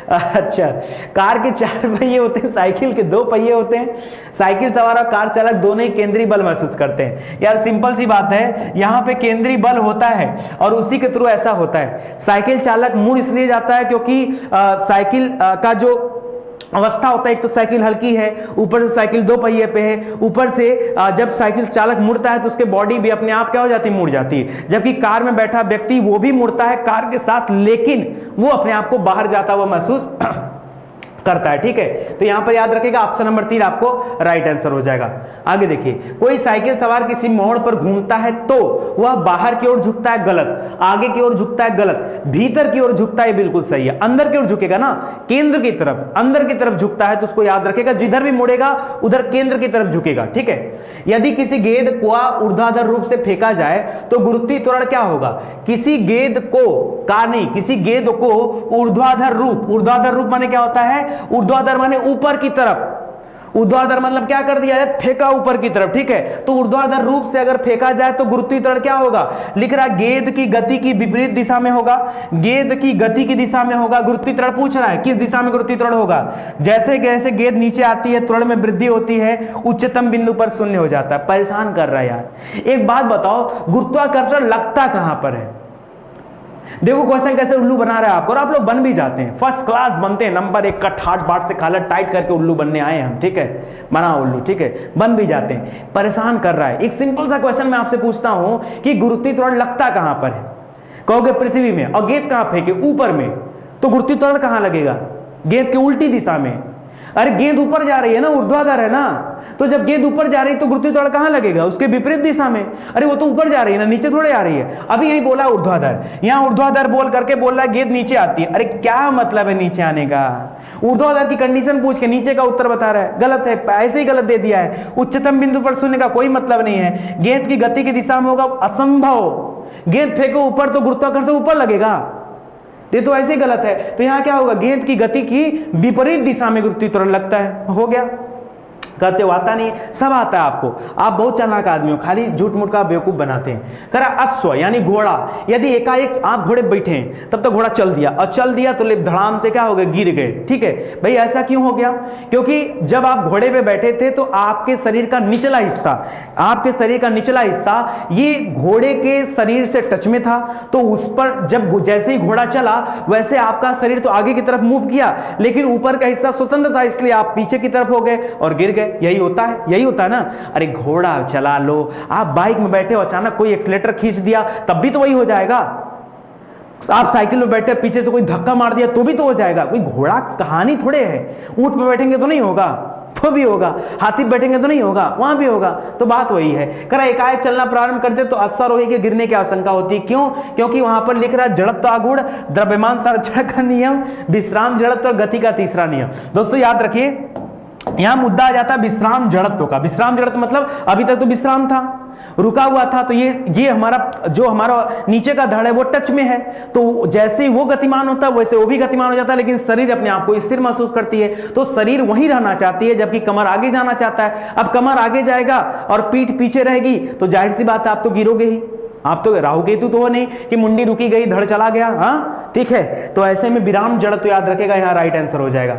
अच्छा, कार के 4 पहिए होते हैं, साइकिल के 2 पहिए होते हैं। साइकिल सवार और कार चालक दोनों ही केंद्रीय बल महसूस करते हैं। यार सिंपल सी बात है, यहां पे केंद्रीय बल होता है और उसी के थ्रू ऐसा होता है। साइकिल चालक मुड़ इसलिए जाता है क्योंकि साइकिल का जो अवस्था होता है, एक तो साइकिल हल्की है, ऊपर से साइकिल 2 पहिए पे है, ऊपर से जब साइकिल चालक मुड़ता है तो उसके बॉडी भी अपने आप क्या हो जाती है? मुड़ जाती है। जबकि कार में बैठा व्यक्ति वो भी मुड़ता है कार के साथ, लेकिन वो अपने आप को बाहर जाता हुआ महसूस करता है, ठीक है। तो यहां पर याद रखिएगा ऑप्शन नंबर 3 आपको राइट आंसर हो जाएगा। आगे देखिए, कोई साइकिल सवार किसी मोड़ पर घूमता है तो वह बाहर की ओर झुकता है, गलत। आगे की ओर झुकता है, गलत। भीतर की ओर झुकता है, बिल्कुल सही है। अंदर की ओर झुकेगा ना, केंद्र की तरफ, अंदर की तरफ झुकता है, तो उसको याद रखेगा जिधर भी मुड़ेगा उधर केंद्र की तरफ झुकेगा, ठीक है। यदि किसी गेंद को ऊर्ध्वाधर रूप से फेंका जाए तो गुरुत्वीय त्वरण क्या होगा? किसी गेंद को किसी गेंद को ऊर्ध्वाधर रूप माने क्या होता है? ऊर्ध्वाधर माने ऊपर की तरफ। ऊर्ध्वाधर मतलब क्या कर दिया है? फेंका ऊपर की तरफ, ठीक है। तो ऊर्ध्वाधर रूप से अगर फेंका जाए तो गुरुत्वीय त्वरण क्या होगा? लिख रहा है गेंद की गति की विपरीत दिशा में होगा। गेंद की गति की दिशा में होगा गुरुत्वीय त्वरण। पूछ रहा है किस दिशा में गुरुत्वीय त्वरण होगा? जैसे जैसे गेंद नीचे आती है त्वरण में वृद्धि होती है, उच्चतम बिंदु पर शून्य हो जाता है। परेशान कर रहा है यार। एक बात बताओ, गुरुत्वाकर्षण लगता कहां पर है? देखो क्वेश्चन कैसे उल्लू बना रहा है आपको, और आप लोग बन भी जाते हैं, फर्स्ट क्लास बनते हैं, नंबर 1 का ठाट बाट से खाला टाइट करके उल्लू बनने आए हम, ठीक है। बना उल्लू, ठीक है, बन भी जाते हैं। परेशान कर रहा है। एक सिंपल सा क्वेश्चन मैं आपसे पूछता हूं कि गुरुत्वीय त्वरण लगता कहां पर है? कहोगे पृथ्वी में, और गेंद कहां फेंके? ऊपर में, तो गुरुत्वीय त्वरण कहां लगेगा? गेंद के उल्टी दिशा में। अरे गेंद ऊपर जा रही है ना, ऊर्ध्वाधर है ना, तो जब गेंद ऊपर जा रही है तो गुरुत्वीय त्वरण कहां लगेगा? उसके विपरीत दिशा में। अरे वो तो ऊपर जा रही है ना, नीचे थोड़े आ रही है। अभी यही बोला ऊर्ध्वाधर, यहां ऊर्ध्वाधर बोल करके बोल रहा है गेंद नीचे आती है। अरे क्या मतलब है नीचे आने का? ऊर्ध्वाधर की कंडीशन पूछ के नीचे का उत्तर बता रहा है, गलत है, ऐसे ही गलत दे दिया है। उच्चतम बिंदु पर शून्य का कोई मतलब नहीं है। गेंद की गति की दिशा में होगा, असंभव। गेंद फेंको ऊपर तो गुरुत्वाकर्षण ऊपर लगेगा, ये तो ऐसे ही गलत है। तो यहां क्या होगा? गेंद की गति की विपरीत दिशा में गुरुत्वीय त्वरण लगता है। हो गया। कहते हो आता नहीं, सब आता है आपको, आप बहुत चालाक आदमी हो, खाली झूठ मूठ का बेवकूफ बनाते हैं। करा अश्व यानी घोड़ा, यदि एकाएक आप घोड़े बैठे हैं तब तो घोड़ा चल दिया, और चल दिया तो धड़ाम से क्या हो गया? गिर गए, ठीक है भाई। ऐसा क्यों हो गया? क्योंकि जब आप घोड़े पे बैठे थे तो आपके शरीर का निचला हिस्सा ये घोड़े के शरीर से टच में था, तो उस पर जब जैसे ही घोड़ा चला वैसे आपका शरीर तो आगे की तरफ मूव किया, लेकिन ऊपर का हिस्सा स्वतंत्र था, इसलिए आप पीछे की तरफ हो गए और गिर गए। यही होता है ना। अरे घोड़ा चला लो, आप बाइक में बैठे हो, अचानक कोई एक्सीलेटर खींच दिया तब भी तो वही हो जाएगा। आप साइकिल में बैठे, पीछे से कोई धक्का मार दिया तो भी तो हो जाएगा। कोई घोड़ा कहानी थोड़े है। ऊंट पे बैठेंगे तो नहीं होगा, तो भी होगा। हाथी पे बैठेंगे तो नहीं होगा, वहां भी होगा। तो बात वही है। करा एकाएक चलना प्रारंभ करते तो अश्वारोही के गिरने की आशंका होती। क्यों? क्योंकि वहां पर लिख रहा है जड़त्व आगुण, द्रव्यमान संरक्षण का नियम, विश्राम जड़त्व और गति का तीसरा नियम। दोस्तों याद रखिए, यहां मुद्दा आ जाता है विश्राम जड़त्व का। विश्राम जड़त्व मतलब अभी तक तो विश्राम था, रुका हुआ था, तो ये हमारा नीचे का धड़ है वो टच में है, तो जैसे वो गतिमान होता है वैसे वो भी गतिमान हो जाता है, लेकिन शरीर अपने आप को स्थिर महसूस करती है, तो शरीर वहीं रहना चाहती है, जबकि कमर आगे जाना चाहता है। अब कमर आगे जाएगा और पीठ पीछे रहेगी, तो जाहिर सी बात है आप तो गिरोगे ही। आप तो राहु केतु तो हो नहीं कि मुंडी रुकी गई धड़ चला गया, हाँ ठीक है। तो ऐसे में विराम जड़त्व याद रखेगा, यहाँ राइट आंसर हो जाएगा।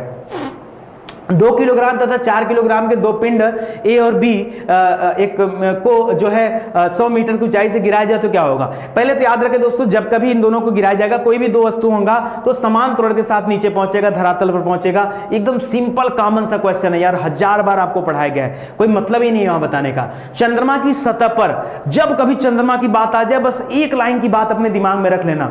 2 किलोग्राम तथा 4 किलोग्राम के दो पिंड ए और बी एक को जो है 100 मीटर की ऊंचाई से गिराया जाए तो क्या होगा? पहले तो याद रखें दोस्तों, जब कभी इन दोनों को गिराया जाएगा, कोई भी दो वस्तु होगा तो समान त्वरण के साथ नीचे पहुंचेगा, धरातल पर पहुंचेगा। एकदम सिंपल कॉमन सा क्वेश्चन है यार, 1000 बार आपको पढ़ाया गया है, कोई मतलब ही नहीं है वहां बताने का। चंद्रमा की सतह पर जब कभी चंद्रमा की बात आ जाए, बस एक लाइन की बात अपने दिमाग में रख लेना,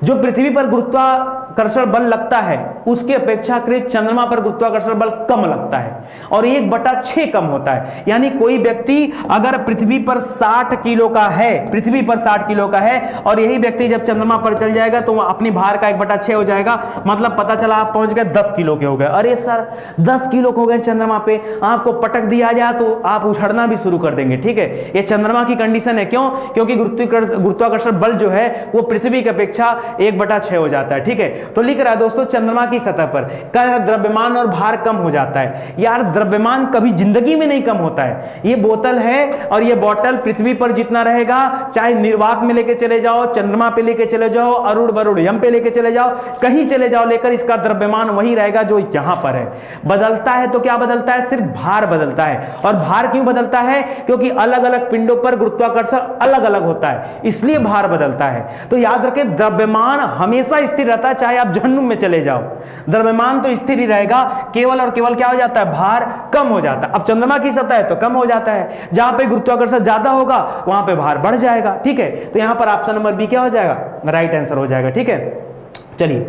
जो पृथ्वी पर गुरुत्वाकर्षण बल लगता है उसके अपेक्षाकृत चंद्रमा पर गुरुत्वाकर्षण बल कम लगता है, और 1/6 कम होता है। यानी कोई व्यक्ति अगर पृथ्वी पर 60 किलो का है, और यही व्यक्ति जब चंद्रमा पर चल जाएगा तो अपनी भार का 1/6 हो जाएगा। मतलब पता चला आप पहुंच गए 10 किलो के हो गए। अरे सर 10 किलो हो गए चंद्रमा पे, आपको पटक दिया जाए तो आप उछड़ना भी शुरू कर देंगे, ठीक है। ये चंद्रमा की कंडीशन है। क्यों? क्योंकि गुरुत्वाकर्षण बल जो है वो पृथ्वी की अपेक्षा 1/6 हो जाता है, ठीक है। तो लिख रहा है दोस्तों, चंद्रमा की सतह पर द्रव्यमान और भार कम हो जाता है। यार द्रव्यमान कभी जिंदगी में नहीं कम होता है। ये बोतल है और ये बोतल पृथ्वी पर जितना रहेगा, चाहे निर्वात में लेके चले जाओ, चंद्रमा पे लेके चले जाओ, अरुण वरुण यम पे लेके चले जाओ, कहीं चले जाओ लेकर, इसका द्रव्यमान वही रहेगा जो यहां पर है। बदलता है तो क्या बदलता है? सिर्फ भार बदलता है। और भार क्यों बदलता है? क्योंकि अलग अलग पिंडों पर गुरुत्वाकर्षण अलग अलग होता है, इसलिए भार बदलता है। तो याद रखें, द्रव्यमान हमेशा स्थिर रहता है, चाहे आप जहन्नुम में चले जाओ, द्रव्यमान तो स्थिर ही रहेगा। केवल और केवल क्या हो जाता है? भार कम हो जाता है। अब चंद्रमा की सतह है तो कम हो जाता है, जहां पे गुरुत्वाकर्षण ज्यादा होगा वहां पे भार बढ़ जाएगा, ठीक है। तो यहां पर ऑप्शन नंबर बी क्या हो जाएगा? राइट आंसर हो जाएगा, ठीक है। चलिए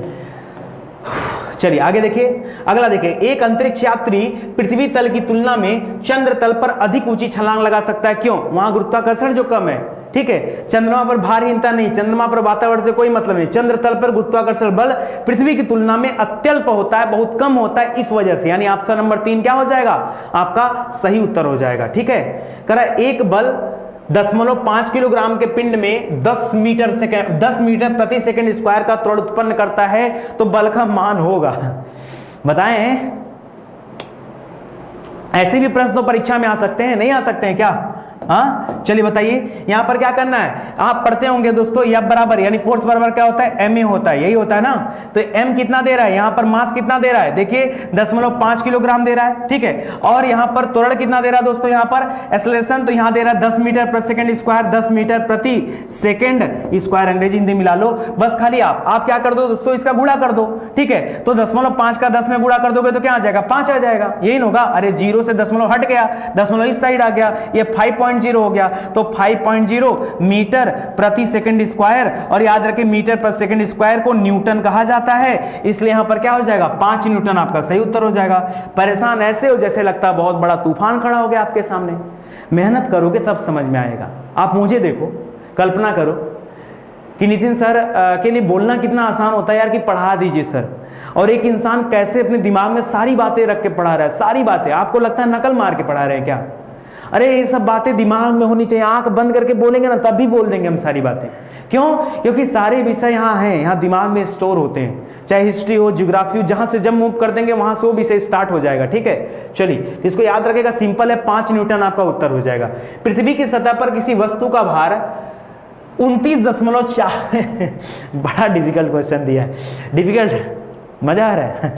चलिए आगे देखिए, अगला देखिए, एक अंतरिक्ष यात्री पृथ्वी तल की तुलना में चंद्र तल पर अधिक ऊंची छलांग लगा सकता है, क्यों? वहां गुरुत्वाकर्षण जो कम है, ठीक है। चंद्रमा पर भारहीनता नहीं, चंद्रमा पर वातावरण से कोई मतलब नहीं, चंद्र तल पर गुरुत्वाकर्षण बल पृथ्वी की तुलना में अत्यल्प होता है, बहुत कम होता है, इस वजह से, यानी ऑप्शन नंबर 3 क्या हो जाएगा? आपका सही उत्तर हो जाएगा, ठीक है। कह रहा है एक बल 0.5 किलोग्राम के पिंड में 10 मीटर प्रति सेकंड स्क्वायर का त्वरण उत्पन्न करता है, तो बल का मान होगा, बताएं। ऐसे भी प्रश्न तो परीक्षा में आ सकते हैं, नहीं आ सकते हैं क्या? हाँ, चलिए बताइए, यहां पर क्या करना है? आप पढ़ते होंगे दोस्तों, F बराबर यानी फोर्स बराबर क्या होता है? ma होता है, यही होता है ना। तो m कितना दे रहा है? यहां पर मास कितना दे रहा है? देखिए 0.5 किलोग्राम दे रहा है, ठीक है। और यहां पर त्वरण कितना दे रहा है दोस्तों? यहां पर एक्सेलरेशन तो यहां दे रहा है 10 मीटर प्रति सेकंड स्क्वायर, 10 मीटर प्रति सेकंड स्क्वायर, अंग्रेजी हिंदी मिला लो। बस खाली आप क्या कर दो दोस्तों? इसका गुणा कर दो, ठीक है। तो 0.5 का 10 में गुणा कर दोगे तो क्या आ जाएगा? 5 आ जाएगा, यही होगा। अरे 0 से 0 हट गया, 0 इस साइड आ गया, ये 5.0 हो गया, तो 5.0 मीटर प्रति सेकंड स्क्वायर। और याद रखें मीटर प्रति सेकंड स्क्वायर को न्यूटन कहा जाता है, इसलिए यहां पर क्या हो जाएगा? 5 न्यूटन आपका सही उत्तर हो जाएगा। परेशान ऐसे हो जैसे लगता है बहुत बड़ा तूफान खड़ा हो गया आपके सामने। मेहनत करोगे तब समझ में आएगा। आप मुझे देखो, कल्पना करो कि नितिन सर के लिए बोलना कितना आसान होता है यार, कि पढ़ा दीजिए सर, और एक इंसान कैसे अपने दिमाग में सारी बातें रख के पढ़ा रहा है, सारी बातें। आपको लगता है नकल मार के पढ़ा रहे हैं क्या? अरे ये सब बातें दिमाग में होनी चाहिए, आंख बंद करके बोलेंगे ना तब भी बोल देंगे हम सारी बातें। क्यों? क्योंकि सारे विषय यहाँ हैं, यहाँ दिमाग में स्टोर होते हैं, चाहे हिस्ट्री हो, ज्योग्राफी हो, जहां से जब मूव कर देंगे वहां से वो विषय स्टार्ट हो जाएगा, ठीक है। चलिए इसको याद रखेगा, सिंपल है, 5 न्यूटन आपका उत्तर हो जाएगा। पृथ्वी की सतह पर किसी वस्तु का भार 29.4 बड़ा डिफिकल्ट क्वेश्चन दिया है, डिफिकल्ट, मजा आ रहा है?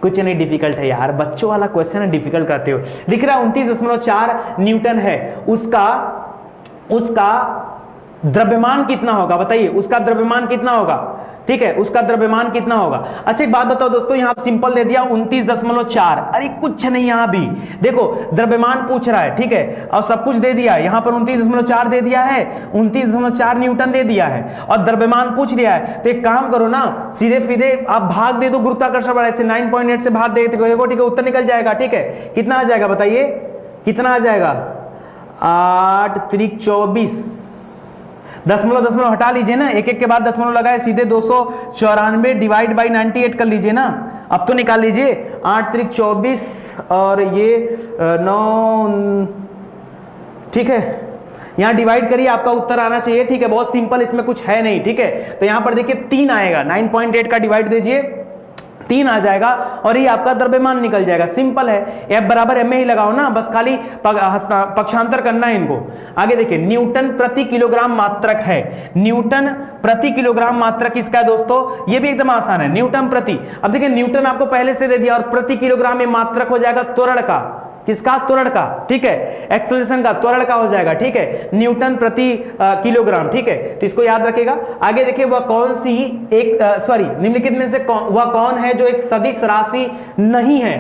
कुछ नहीं डिफिकल्ट है यार, बच्चों वाला क्वेश्चन है, डिफिकल्ट करते हो। लिख रहा 29.4 न्यूटन है, उसका द्रव्यमान कितना होगा? बताइए उसका द्रव्यमान कितना होगा, ठीक है, उसका द्रव्यमान कितना होगा। अच्छा एक बात बताओ दोस्तों, यहां सिंपल दे दिया 29.4, अरे कुछ नहीं, यहां भी देखो द्रव्यमान पूछ रहा है, ठीक है, और सब कुछ दे दिया है। यहां पर 29.4 दे दिया है, 29.4 न्यूटन दे दिया है, और द्रव्यमान पूछ लिया है। तो एक काम करो ना, सीधे सीधे आप भाग दे दो गुरुत्वाकर्षण बल से, 9.8 से भाग दे देखो, ठीक है, उत्तर निकल जाएगा, ठीक है। कितना आ जाएगा बताइए, कितना आ जाएगा? 8 त्रिक 24, दशमलव हटा लीजिए ना, एक के बाद दशमलव लगाए, सीधे 294 डिवाइड बाई 98 कर लीजिए ना। अब तो निकाल लीजिए, 8 त्रिक 24 और ये 9, ठीक है, यहां डिवाइड करिए, आपका उत्तर आना चाहिए, ठीक है। बहुत सिंपल, इसमें कुछ है नहीं, ठीक है। तो यहां पर देखिए 3 आएगा, 9.8 का डिवाइड दीजिए, 3 आ जाएगा, और ये आपका द्रव्यमान निकल जाएगा। सिंपल है, F बराबर m ही लगाओ ना, बस खाली पक्षांतर करना है इनको। आगे देखिए, न्यूटन प्रति किलोग्राम मात्रक है, न्यूटन प्रति किलोग्राम मात्रक किसका है दोस्तों? ये भी एकदम आसान है, न्यूटन प्रति। अब देखिए न्यूटन आपको पहले से दे दिया, और प्रति किलोग्राम में मात्रक हो जाएगा त्वरण का, किसका? त्वरण का, ठीक है, एक्सेलरेशन का, त्वरण का हो जाएगा, ठीक है, न्यूटन प्रति किलोग्राम, ठीक है। तो इसको याद रखेगा। आगे देखिए, वह कौन सी निम्नलिखित में से वह कौन है जो एक सदिश राशि नहीं है,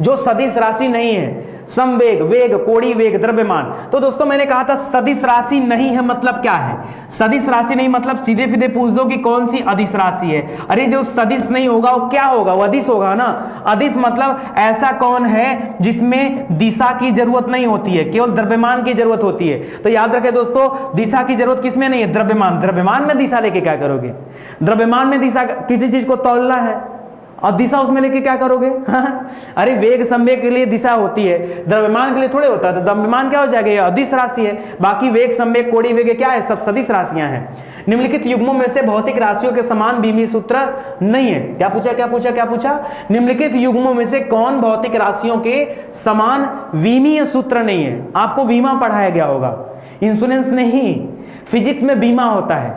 जो सदिश राशि नहीं है? समवेग, वेग, कोणीय वेग, द्रव्यमान। तो दोस्तों मैंने कहा था सदिश राशि नहीं है मतलब क्या है? सदिश राशि नहीं मतलब सीधे सीधे पूछ दो कि कौन सी अदिश राशि है। अरे जो सदिश नहीं होगा वो क्या होगा? वो अदिश होगा ना। अदिश मतलब ऐसा कौन है जिसमें दिशा की जरूरत नहीं होती है, केवल द्रव्यमान की जरूरत होती है। तो याद रखें दोस्तों, दिशा की जरूरत किसमें नहीं है? द्रव्यमान। द्रव्यमान में दिशा लेके क्या करोगे? द्रव्यमान में दिशा, किसी चीज को तौलना है और दिशा उसमें लेके क्या करोगे? अरे वेग संवेग के लिए दिशा होती है, द्रव्यमान के लिए थोड़े होता है। तो द्रव्यमान क्या हो जाएगा? ये अदिश राशि है। बाकी वेग संवेग कोणीय वेग क्या है? सब सदिश राशियां हैं। निम्नलिखित युग्मों में से भौतिक राशियों के समान विमीय सूत्र नहीं है। क्या पूछा? क्या पूछा? क्या पूछा? निम्नलिखित युग्मों में से कौन भौतिक राशियों के समान विमीय सूत्र नहीं है? आपको बीमा पढ़ाया गया होगा, इंश्योरेंस नहीं, फिजिक्स में बीमा होता है,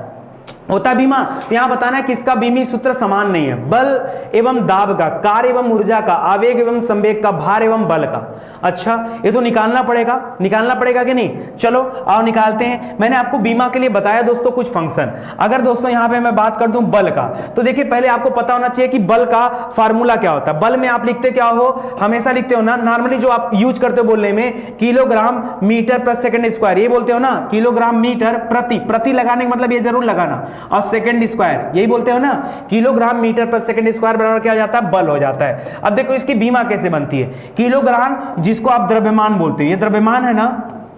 होता बीमा। तो यहां बताना है किसका विमीय सूत्र समान नहीं है? बल एवं दाब का, कार्य एवं ऊर्जा का, आवेग एवं संवेग का, भार एवं बल का। अच्छा, ये तो निकालना पड़ेगा, निकालना पड़ेगा कि नहीं? चलो आओ निकालते हैं। मैंने आपको बीमा के लिए बताया दोस्तों कुछ फंक्शन। अगर दोस्तों यहां पे मैं बात कर दूं बल का, तो देखिए पहले आपको पता होना चाहिए कि बल का फार्मूला क्या होता है। बल में आप लिखते क्या हो? हमेशा लिखते हो ना नॉर्मली जो आप यूज करते हो बोलने में, किलोग्राम मीटर प्रति सेकंड स्क्वायर, ये बोलते हो ना, किलोग्राम मीटर प्रति। प्रति लगाने का मतलब ये जरूर लगाना, और सेकंड स्क्वायर, यही बोलते हो ना, किलोग्राम मीटर पर सेकंड स्क्वायर बराबर क्या हो जाता है, बल हो जाता है। अब देखो इसकी बीमा कैसे बनती है, किलोग्राम जिसको आप द्रव्यमान बोलते हो, ये द्रव्यमान है ना,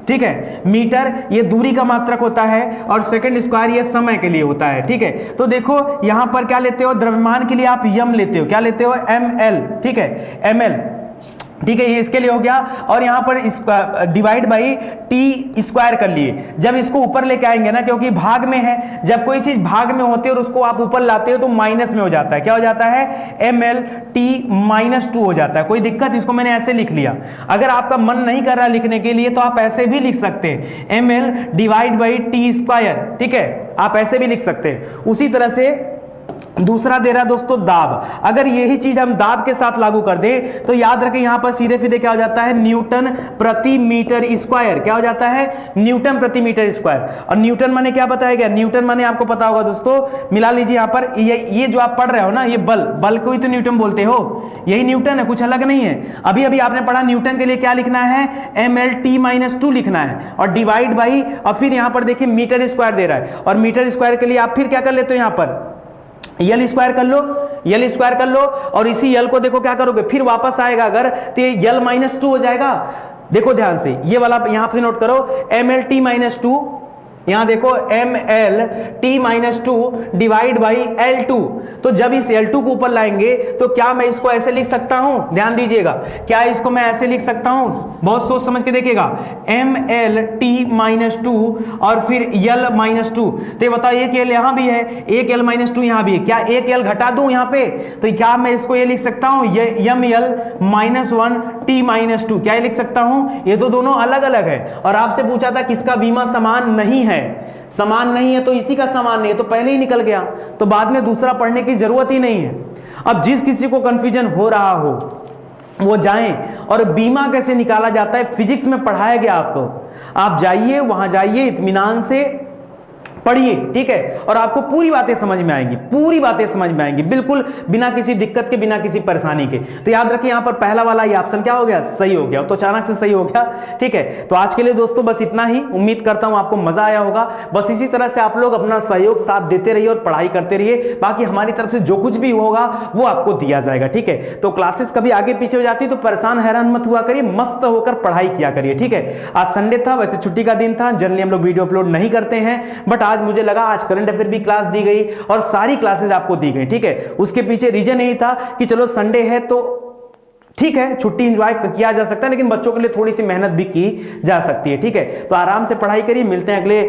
ठीक है, मीटर ये दूरी का मात्रक होता है और सेकंड स्क्वायर ये समय के लिए होता है, ठीक है। तो देखो यहां पर क्या लेते हो, द्रव्यमान के लिए आप यम लेते हो, क्या लेते हो, ml, ठीक है, ml, ठीक है, ये इसके लिए हो गया। और यहां पर डिवाइड बाई टी स्क्वायर कर लिए। जब इसको ऊपर लेके आएंगे ना, क्योंकि भाग में है, जब कोई चीज भाग में होती है और उसको आप ऊपर लाते हो तो माइनस में हो जाता है, क्या हो जाता है, ml t -2 हो जाता है। कोई दिक्कत, इसको मैंने ऐसे लिख लिया। अगर आपका मन नहीं कर रहा लिखने के लिए तो आप ऐसे भी लिख सकते हैं, ml divide by T square, ठीक है, आप ऐसे भी लिख सकते हैं। उसी तरह से दूसरा दे रहा है दोस्तों दाब। अगर यही चीज हम दाब के साथ लागू कर दें तो याद रखें यहां पर सीधे सीधे क्या हो जाता है, न्यूटन प्रति मीटर स्क्वायर, क्या हो जाता है, न्यूटन प्रति मीटर स्क्वायर। और न्यूटन माने क्या बताया गया, न्यूटन माने आपको पता होगा दोस्तों, मिला लीजिए यहां पर, ये जो आप पढ़ रहे हो ना, ये बल को ही तो न्यूटन बोलते हो, यही न्यूटन है, कुछ अलग नहीं है। अभी अभी आपने पढ़ा न्यूटन के लिए क्या लिखना है, ml t -2 लिखना है और डिवाइड बाई, और फिर यहां पर देखिए मीटर स्क्वायर दे रहा है, और मीटर स्क्वायर के लिए आप फिर क्या कर लेते हो, यहां पर यल स्क्वायर कर लो, यल स्क्वायर कर लो, और इसी यल को देखो क्या करोगे, फिर वापस आएगा अगर तो ये यल -2 हो जाएगा। देखो ध्यान से, ये वाला यहां पे नोट करो, ml t -2, यहां देखो ml t -2 divide by L2। तो जब इस L2 को ऊपर लाएंगे तो क्या मैं इसको ऐसे लिख सकता हूं, ध्यान दीजिएगा, क्या इसको मैं ऐसे लिख सकता हूं, बहुत सोच समझ के देखिएगा, ml t -2 और फिर L -2। तो ये बताओ एक L यहां भी है, एक L -2 यहां भी है, क्या एक L घटा दूं यहां पे, तो क्या मैं इसको ये लिख सकता हूं, ये ml -1 t -2, क्या ये लिख सकता हूं, ये तो दोनों अलग अलग है। और आपसे पूछा था किसका बीमा समान नहीं है, समान नहीं है तो इसी का समान नहीं है, तो पहले ही निकल गया, तो बाद में दूसरा पढ़ने की जरूरत ही नहीं है। अब जिस किसी को कंफ्यूजन हो रहा हो वो जाएं, और बीमा कैसे निकाला जाता है फिजिक्स में पढ़ाया गया आपको, आप जाइए वहां जाइए, इत्मीनान से पढ़िए, ठीक है, और आपको पूरी बातें समझ में आएंगी, पूरी बातें समझ में आएंगी, बिल्कुल बिना किसी दिक्कत के, बिना किसी परेशानी के। तो याद रखिए यहां पर पहला वाला ये ऑप्शन क्या हो गया, सही हो गया, तो अचानक से सही हो गया, ठीक है। तो आज के लिए दोस्तों बस इतना ही, उम्मीद करता हूं आपको मजा आया होगा। बस इसी तरह से आप लोग अपना सहयोग साथ देते रहिए और पढ़ाई करते रहिए, बाकी हमारी तरफ से जो कुछ भी होगा वो आपको दिया जाएगा, ठीक है। तो क्लासेस कभी आगे पीछे हो जाती है तो परेशान हैरान मत हुआ करिए, मस्त होकर पढ़ाई किया करिए, ठीक है। आज संडे था, वैसे छुट्टी का दिन था, जनरली हम लोग वीडियो अपलोड नहीं करते हैं, बट आज मुझे लगा आज करंट अफेयर भी क्लास दी गई और सारी क्लासेस आपको दी गई, ठीक है। उसके पीछे रीजन यही था कि चलो संडे है तो ठीक है, छुट्टी एंजॉय किया जा सकता है, लेकिन बच्चों के लिए थोड़ी सी मेहनत भी की जा सकती है, ठीक है। तो आराम से पढ़ाई करिए, मिलते हैं अगले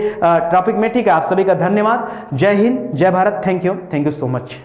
टॉपिक में, ठीक है। आप सभी का धन्यवाद, जय हिंद, जय Bharat, thank you so much.